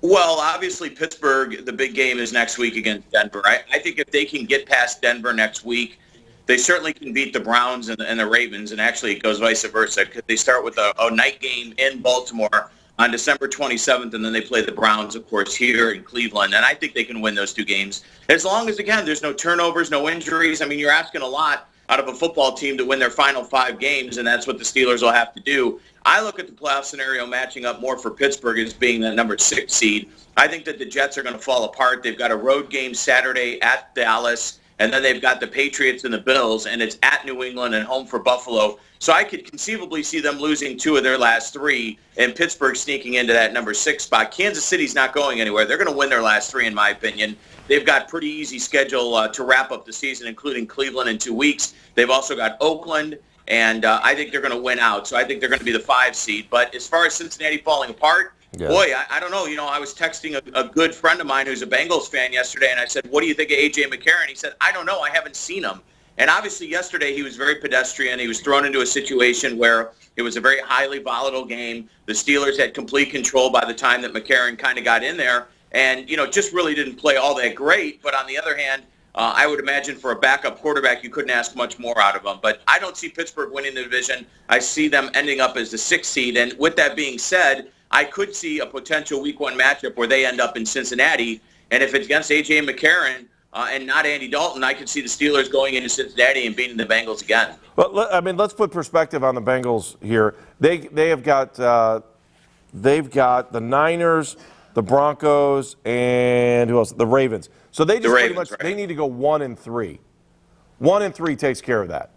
I: Well, obviously, Pittsburgh, the big game is next week against Denver. I think if they can get past Denver next week, they certainly can beat the Browns and the Ravens, and actually it goes vice versa. They start with a night game in Baltimore on December 27th, and then they play the Browns, of course, here in Cleveland. And I think they can win those 2 games. As long as, again, there's no turnovers, no injuries. I mean, you're asking a lot out of a football team to win their final 5 games, and that's what the Steelers will have to do. I look at the playoff scenario matching up more for Pittsburgh as being the number 6 seed. I think that the Jets are going to fall apart. They've got a road game Saturday at Dallas, and then they've got the Patriots and the Bills, and it's at New England and home for Buffalo. So I could conceivably see them losing 2 of their last 3 and Pittsburgh sneaking into that number 6 spot. Kansas City's not going anywhere. They're going to win their last 3, in my opinion. They've got pretty easy schedule to wrap up the season, including Cleveland in 2 weeks. They've also got Oakland, and I think they're going to win out. So I think they're going to be the 5 seed. But as far as Cincinnati falling apart, boy, I don't know. I was texting a good friend of mine who's a Bengals fan yesterday, and I said, what do you think of A.J. McCarron? He said, I don't know. I haven't seen him. And obviously yesterday he was very pedestrian. He was thrown into a situation where it was a very highly volatile game. The Steelers had complete control by the time that McCarron kind of got in there and, just really didn't play all that great. But on the other hand, I would imagine for a backup quarterback, you couldn't ask much more out of him. But I don't see Pittsburgh winning the division. I see them ending up as the 6th seed. And with that being said, I could see a potential Week 1 matchup where they end up in Cincinnati. And if it's against A.J. McCarron and not Andy Dalton, I could see the Steelers going into Cincinnati and beating the Bengals again.
B: But let's put perspective on the Bengals here. They've got the Niners, the Broncos, and who else? The Ravens. So they just pretty much right. They need to go 1-3. 1-3 takes care of that.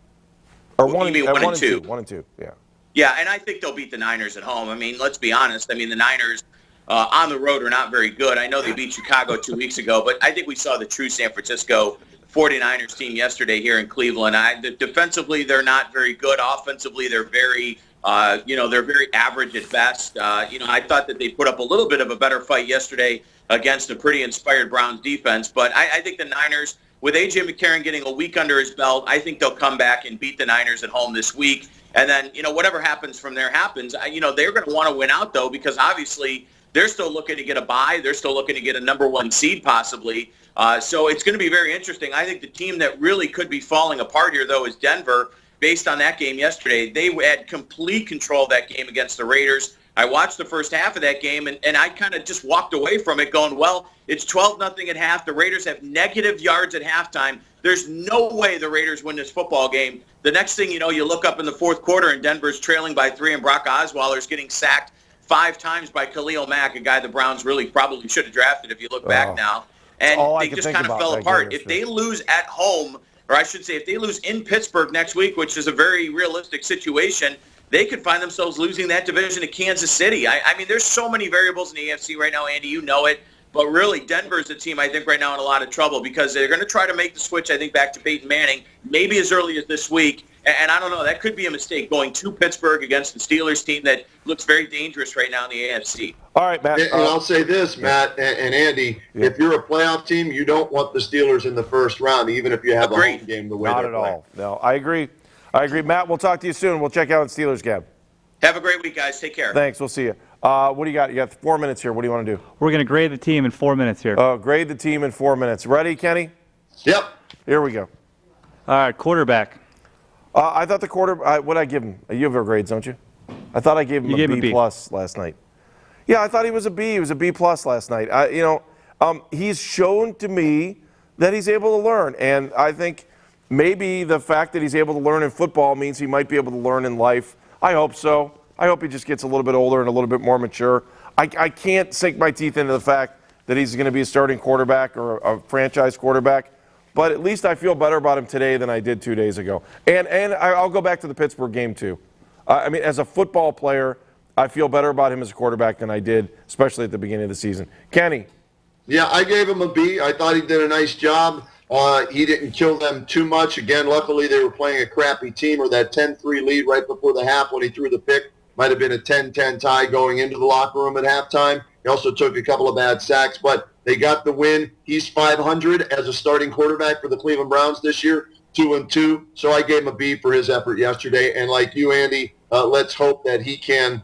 B: Or
I: well, 1 and 2.
B: 1 and 2. Yeah.
I: Yeah, and I think they'll beat the Niners at home. I mean, let's be honest. I mean, the Niners on the road are not very good. I know they beat Chicago 2 weeks ago, but I think we saw the true San Francisco 49ers team yesterday here in Cleveland. Defensively, they're not very good. Offensively, they're very, they're very average at best. I thought that they put up a little bit of a better fight yesterday against a pretty inspired Browns defense, but I think the Niners, with A.J. McCarron getting a week under his belt, I think they'll come back and beat the Niners at home this week. And then, whatever happens from there happens. They're going to want to win out, though, because obviously they're still looking to get a bye. They're still looking to get a number 1 seed possibly. So it's going to be very interesting. I think the team that really could be falling apart here, though, is Denver. Based on that game yesterday, they had complete control of that game against the Raiders. I watched the first half of that game, and I kind of just walked away from it going, well, it's 12-0 at half. The Raiders have negative yards at halftime. There's no way the Raiders win this football game. The next thing you know, you look up in the fourth quarter, and Denver's trailing by 3, and Brock Osweiler's getting sacked 5 times by Khalil Mack, a guy the Browns really probably should have drafted if you look back now. And they just kind of fell apart. If they lose at home, or I should say if they lose in Pittsburgh next week, which is a very realistic situation, they could find themselves losing that division to Kansas City. I mean, there's so many variables in the AFC right now, Andy, you know it. But really, Denver's a team, I think, right now in a lot of trouble because they're going to try to make the switch, I think, back to Peyton Manning, maybe as early as this week. And I don't know, that could be a mistake going to Pittsburgh against the Steelers team that looks very dangerous right now in the AFC.
B: All right, Matt.
A: And I'll say this, Matt and Andy, if you're a playoff team, you don't want the Steelers in the first round, even if you have a home game the way
B: Not
A: they're
B: at
A: playing.
B: all. No, I agree. Matt, we'll talk to you soon. We'll check out the Steelers game.
I: Have a great week, guys. Take care.
B: Thanks. We'll see you. What do you got? You got 4 minutes here. What do you want to do?
C: We're going to grade the team in 4 minutes here.
B: Grade the team in 4 minutes. Ready, Kenny?
A: Yep.
B: Here we go.
C: All right, quarterback.
B: I thought the what'd I give him? You have our grades, don't you? I thought I gave him a B plus last night. Yeah, I thought he was a B. He was a B plus last night. He's shown to me that he's able to learn, and I think maybe the fact that he's able to learn in football means he might be able to learn in life. I hope so. I hope he just gets a little bit older and a little bit more mature. I can't sink my teeth into the fact that he's going to be a starting quarterback or a franchise quarterback, but at least I feel better about him today than I did 2 days ago. And I'll go back to the Pittsburgh game too. As a football player, I feel better about him as a quarterback than I did, especially at the beginning of the season. Kenny.
A: Yeah, I gave him a B. I thought he did a nice job. He didn't kill them too much. Again, luckily they were playing a crappy team, or that 10-3 lead right before the half when he threw the pick might have been a 10-10 tie going into the locker room at halftime. He also took a couple of bad sacks, but they got the win. He's 500 as a starting quarterback for the Cleveland Browns this year, 2-2. So I gave him a B for his effort yesterday. And like you, Andy, let's hope that he can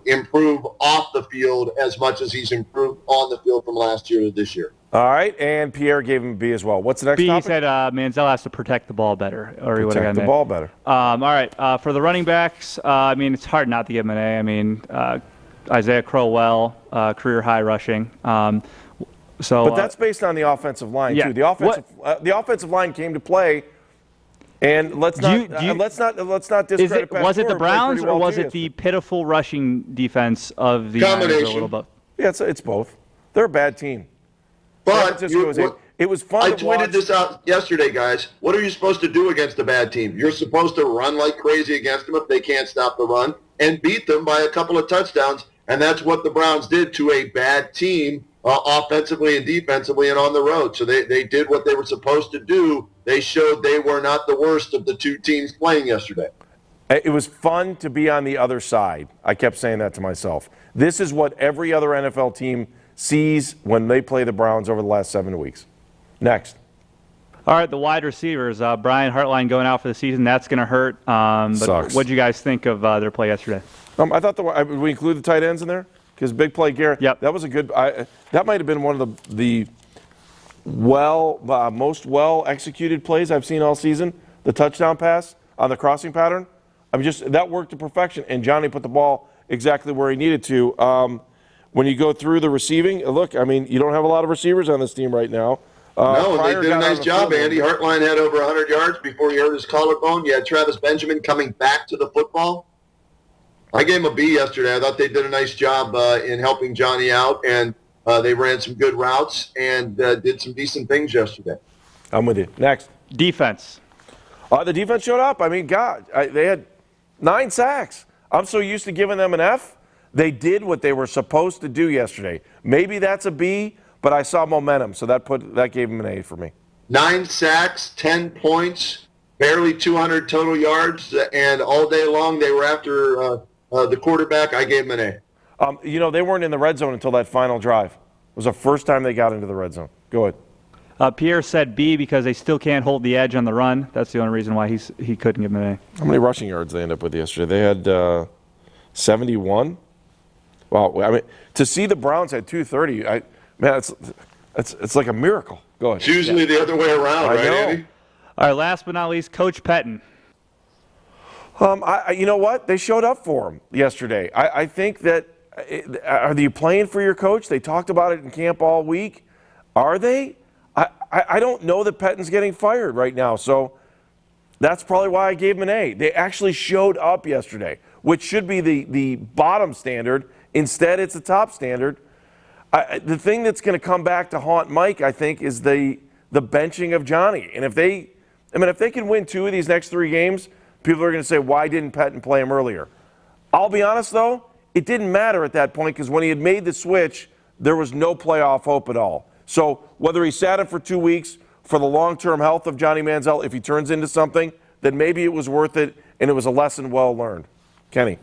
A: improve off the field as much as he's improved on the field from last year to this year.
B: All right, and Pierre gave him a B as well. What's the next
C: B
B: topic?
C: said Manziel has to protect the ball better. Or
B: protect the ball better.
C: All right, for the running backs, it's hard not to give him an A. Isaiah Crowell, career high rushing. But
B: that's based on the offensive line, too. The offensive line came to play And let's not discredit Pat
C: was it the
B: Stewart, played
C: Browns
B: pretty well
C: or was
B: too
C: it the
B: yesterday.
C: pitiful rushing defense of the Niners? A little bit.
B: Yeah, it's both. They're a bad team.
A: But
B: it was fun
A: I
B: to watch.
A: tweeted this out yesterday, guys. What are you supposed to do against a bad team? You're supposed to run like crazy against them if they can't stop the run and beat them by a couple of touchdowns. And that's what the Browns did to a bad team offensively and defensively and on the road. So they did what they were supposed to do. They showed they were not the worst of the two teams playing yesterday.
B: It was fun to be on the other side. I kept saying that to myself. This is what every other NFL team sees when they play the Browns over the last 7 weeks. Next.
C: All right, the wide receivers. Brian Hartline going out for the season. That's going to hurt. But
B: Sucks.
C: what did you guys think of their play yesterday?
B: I thought we include the tight ends in there because big play Garrett.
C: Yep.
B: That was a good. That might have been one of the most well executed plays I've seen all season. The touchdown pass on the crossing pattern. That worked to perfection, and Johnny put the ball exactly where he needed to. When you go through the receiving, look, you don't have a lot of receivers on this team right now.
A: No, and they did a nice job, Andy. Hartline had over 100 yards before he hurt his collarbone. You had Travis Benjamin coming back to the football. I gave him a B yesterday. I thought they did a nice job in helping Johnny out, and they ran some good routes and did some decent things yesterday.
B: I'm with you. Next.
C: Defense.
B: The defense showed up. They had 9 sacks. I'm so used to giving them an F. They did what they were supposed to do yesterday. Maybe that's a B, but I saw momentum, so that gave them an A for me. 9
A: sacks, 10 points, barely 200 total yards, and all day long they were after the quarterback. I gave them an
B: A. They weren't in the red zone until that final drive. It was the first time they got into the red zone. Go ahead.
C: Pierre said B because they still can't hold the edge on the run. That's the only reason why he couldn't give them an A.
B: How many rushing yards they end up with yesterday? They had 71. Wow, to see the Browns at 230, it's like a miracle. Go ahead.
A: It's usually the other way around, right, Andy?
C: All right, last but not least, Coach Pettin.
B: You know what? They showed up for him yesterday. I think that, are you playing for your coach? They talked about it in camp all week. Are they? I don't know that Pettin's getting fired right now, so that's probably why I gave him an A. They actually showed up yesterday, which should be the bottom standard. Instead, it's the top standard. The thing that's going to come back to haunt Mike, I think, is the benching of Johnny. And if they can win 2 of these next 3 games, people are going to say, why didn't Pettin play him earlier? I'll be honest, though, it didn't matter at that point because when he had made the switch, there was no playoff hope at all. So whether he sat him for 2 weeks for the long-term health of Johnny Manziel, if he turns into something, then maybe it was worth it and it was a lesson well learned. Kenny.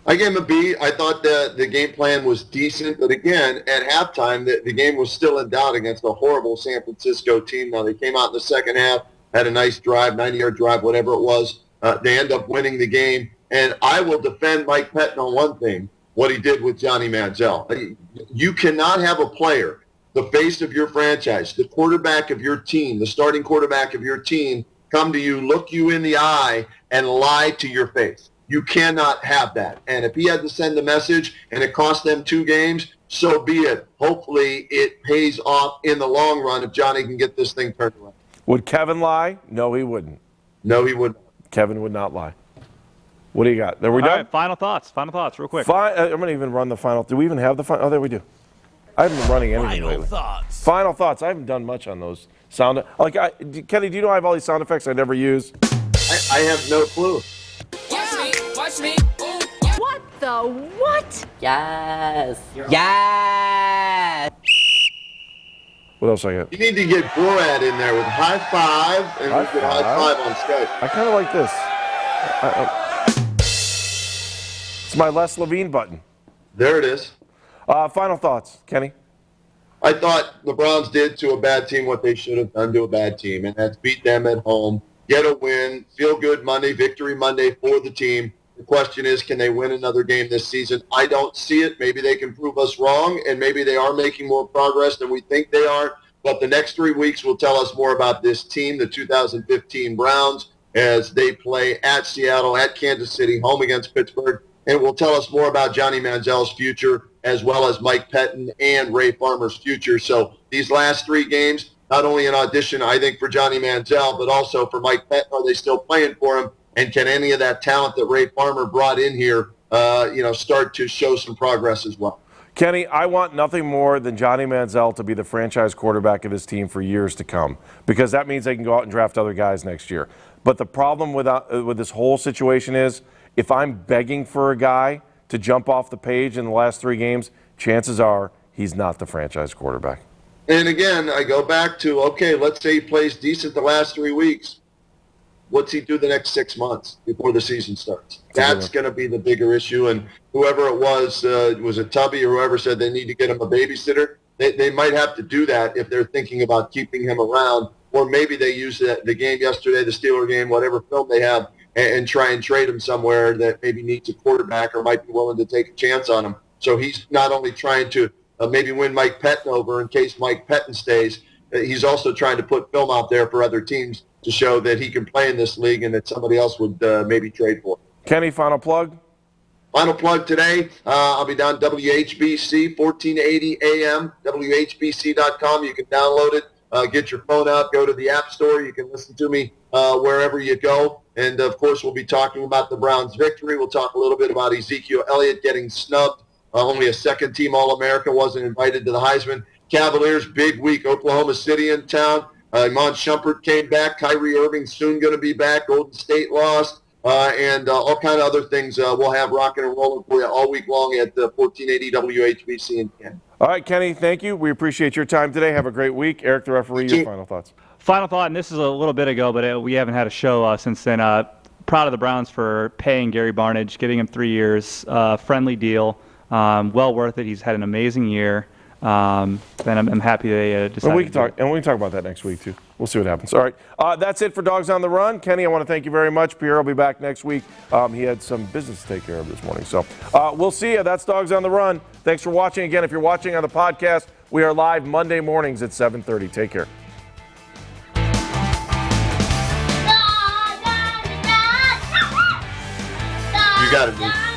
A: I gave him a B. I thought the game plan was decent, but again, at halftime, the game was still in doubt against a horrible San Francisco team. Now, they came out in the second half, had a nice drive, 90-yard drive, whatever it was. They end up winning the game. And I will defend Mike Pettin on one thing, what he did with Johnny Manziel. You cannot have a player, the face of your franchise, the quarterback of your team, the starting quarterback of your team, come to you, look you in the eye, and lie to your face. You cannot have that. And if he had to send the message and it cost them 2 games, so be it. Hopefully it pays off in the long run if Johnny can get this thing turned around.
B: Would Kevin lie? No, he wouldn't.
A: No, he wouldn't.
B: Kevin would not lie. What do you got? Are we done?
C: All right, final thoughts, real quick.
B: I'm going to even run the final. Do we even have the final? Oh, there we do. I haven't been running anything lately. Final thoughts. I haven't done much on those sound. Kenny, do you know I have all these sound effects I never use?
A: I have no clue.
J: Watch me. Ooh, yeah. What the what?
K: Yes. Yes.
B: What else I got?
A: You need to get Borat in there with high five and we could high five on Skype.
B: I kind of like this. It's my Les Levine button.
A: There it is.
B: Final thoughts, Kenny?
A: I thought the Browns did to a bad team what they should have done to a bad team, and that's beat them at home, get a win, feel good Monday, victory Monday for the team. The question is, can they win another game this season? I don't see it. Maybe they can prove us wrong, and maybe they are making more progress than we think they are. But the next 3 weeks will tell us more about this team, the 2015 Browns, as they play at Seattle, at Kansas City, home against Pittsburgh. And it will tell us more about Johnny Manziel's future as well as Mike Pettin and Ray Farmer's future. So these last 3 games, not only an audition, I think, for Johnny Manziel, but also for Mike Pettin. Are they still playing for him? And can any of that talent that Ray Farmer brought in here, start to show some progress as well?
B: Kenny, I want nothing more than Johnny Manziel to be the franchise quarterback of this team for years to come, because that means they can go out and draft other guys next year. But the problem with this whole situation is, if I'm begging for a guy to jump off the page in the last 3 games, chances are he's not the franchise quarterback.
A: And again, I go back to, okay, let's say he plays decent the last 3 weeks. What's he do the next 6 months before the season starts? That's going to be the bigger issue. And whoever it was it Tubby or whoever said they need to get him a babysitter? They might have to do that if they're thinking about keeping him around. Or maybe they use the game yesterday, the Steeler game, whatever film they have, and try and trade him somewhere that maybe needs a quarterback or might be willing to take a chance on him. So he's not only trying to maybe win Mike Pettin over in case Mike Pettin stays, he's also trying to put film out there for other teams to show that he can play in this league and that somebody else would maybe trade for him.
B: Kenny, final plug?
A: Final plug today, I'll be down WHBC, 1480 AM, WHBC.com. You can download it, get your phone out, go to the App Store. You can listen to me wherever you go. And, of course, we'll be talking about the Browns' victory. We'll talk a little bit about Ezekiel Elliott getting snubbed. Only a second-team All-America, wasn't invited to the Heisman. Cavaliers, big week. Oklahoma City in town. Iman Shumpert came back. Kyrie Irving soon going to be back. Golden State lost. And all kind of other things we'll have rocking and rolling for you all week long at 1480 WHBC in Canton.
B: All right, Kenny, thank you. We appreciate your time today. Have a great week. Eric, the referee, your final thoughts.
C: Final thought, and this is a little bit ago, but we haven't had a show since then. Proud of the Browns for paying Gary Barnidge, getting him 3 years, friendly deal, well worth it. He's had an amazing year. And I'm happy they decided.
B: And we can talk about that next week too. We'll see what happens. All right, that's it for Dogs on the Run. Kenny, I want to thank you very much. Pierre will be back next week. He had some business to take care of this morning, so we'll see you. That's Dogs on the Run. Thanks for watching. Again, if you're watching on the podcast, we are live Monday mornings at 7:30. Take care.
A: You got it, dude.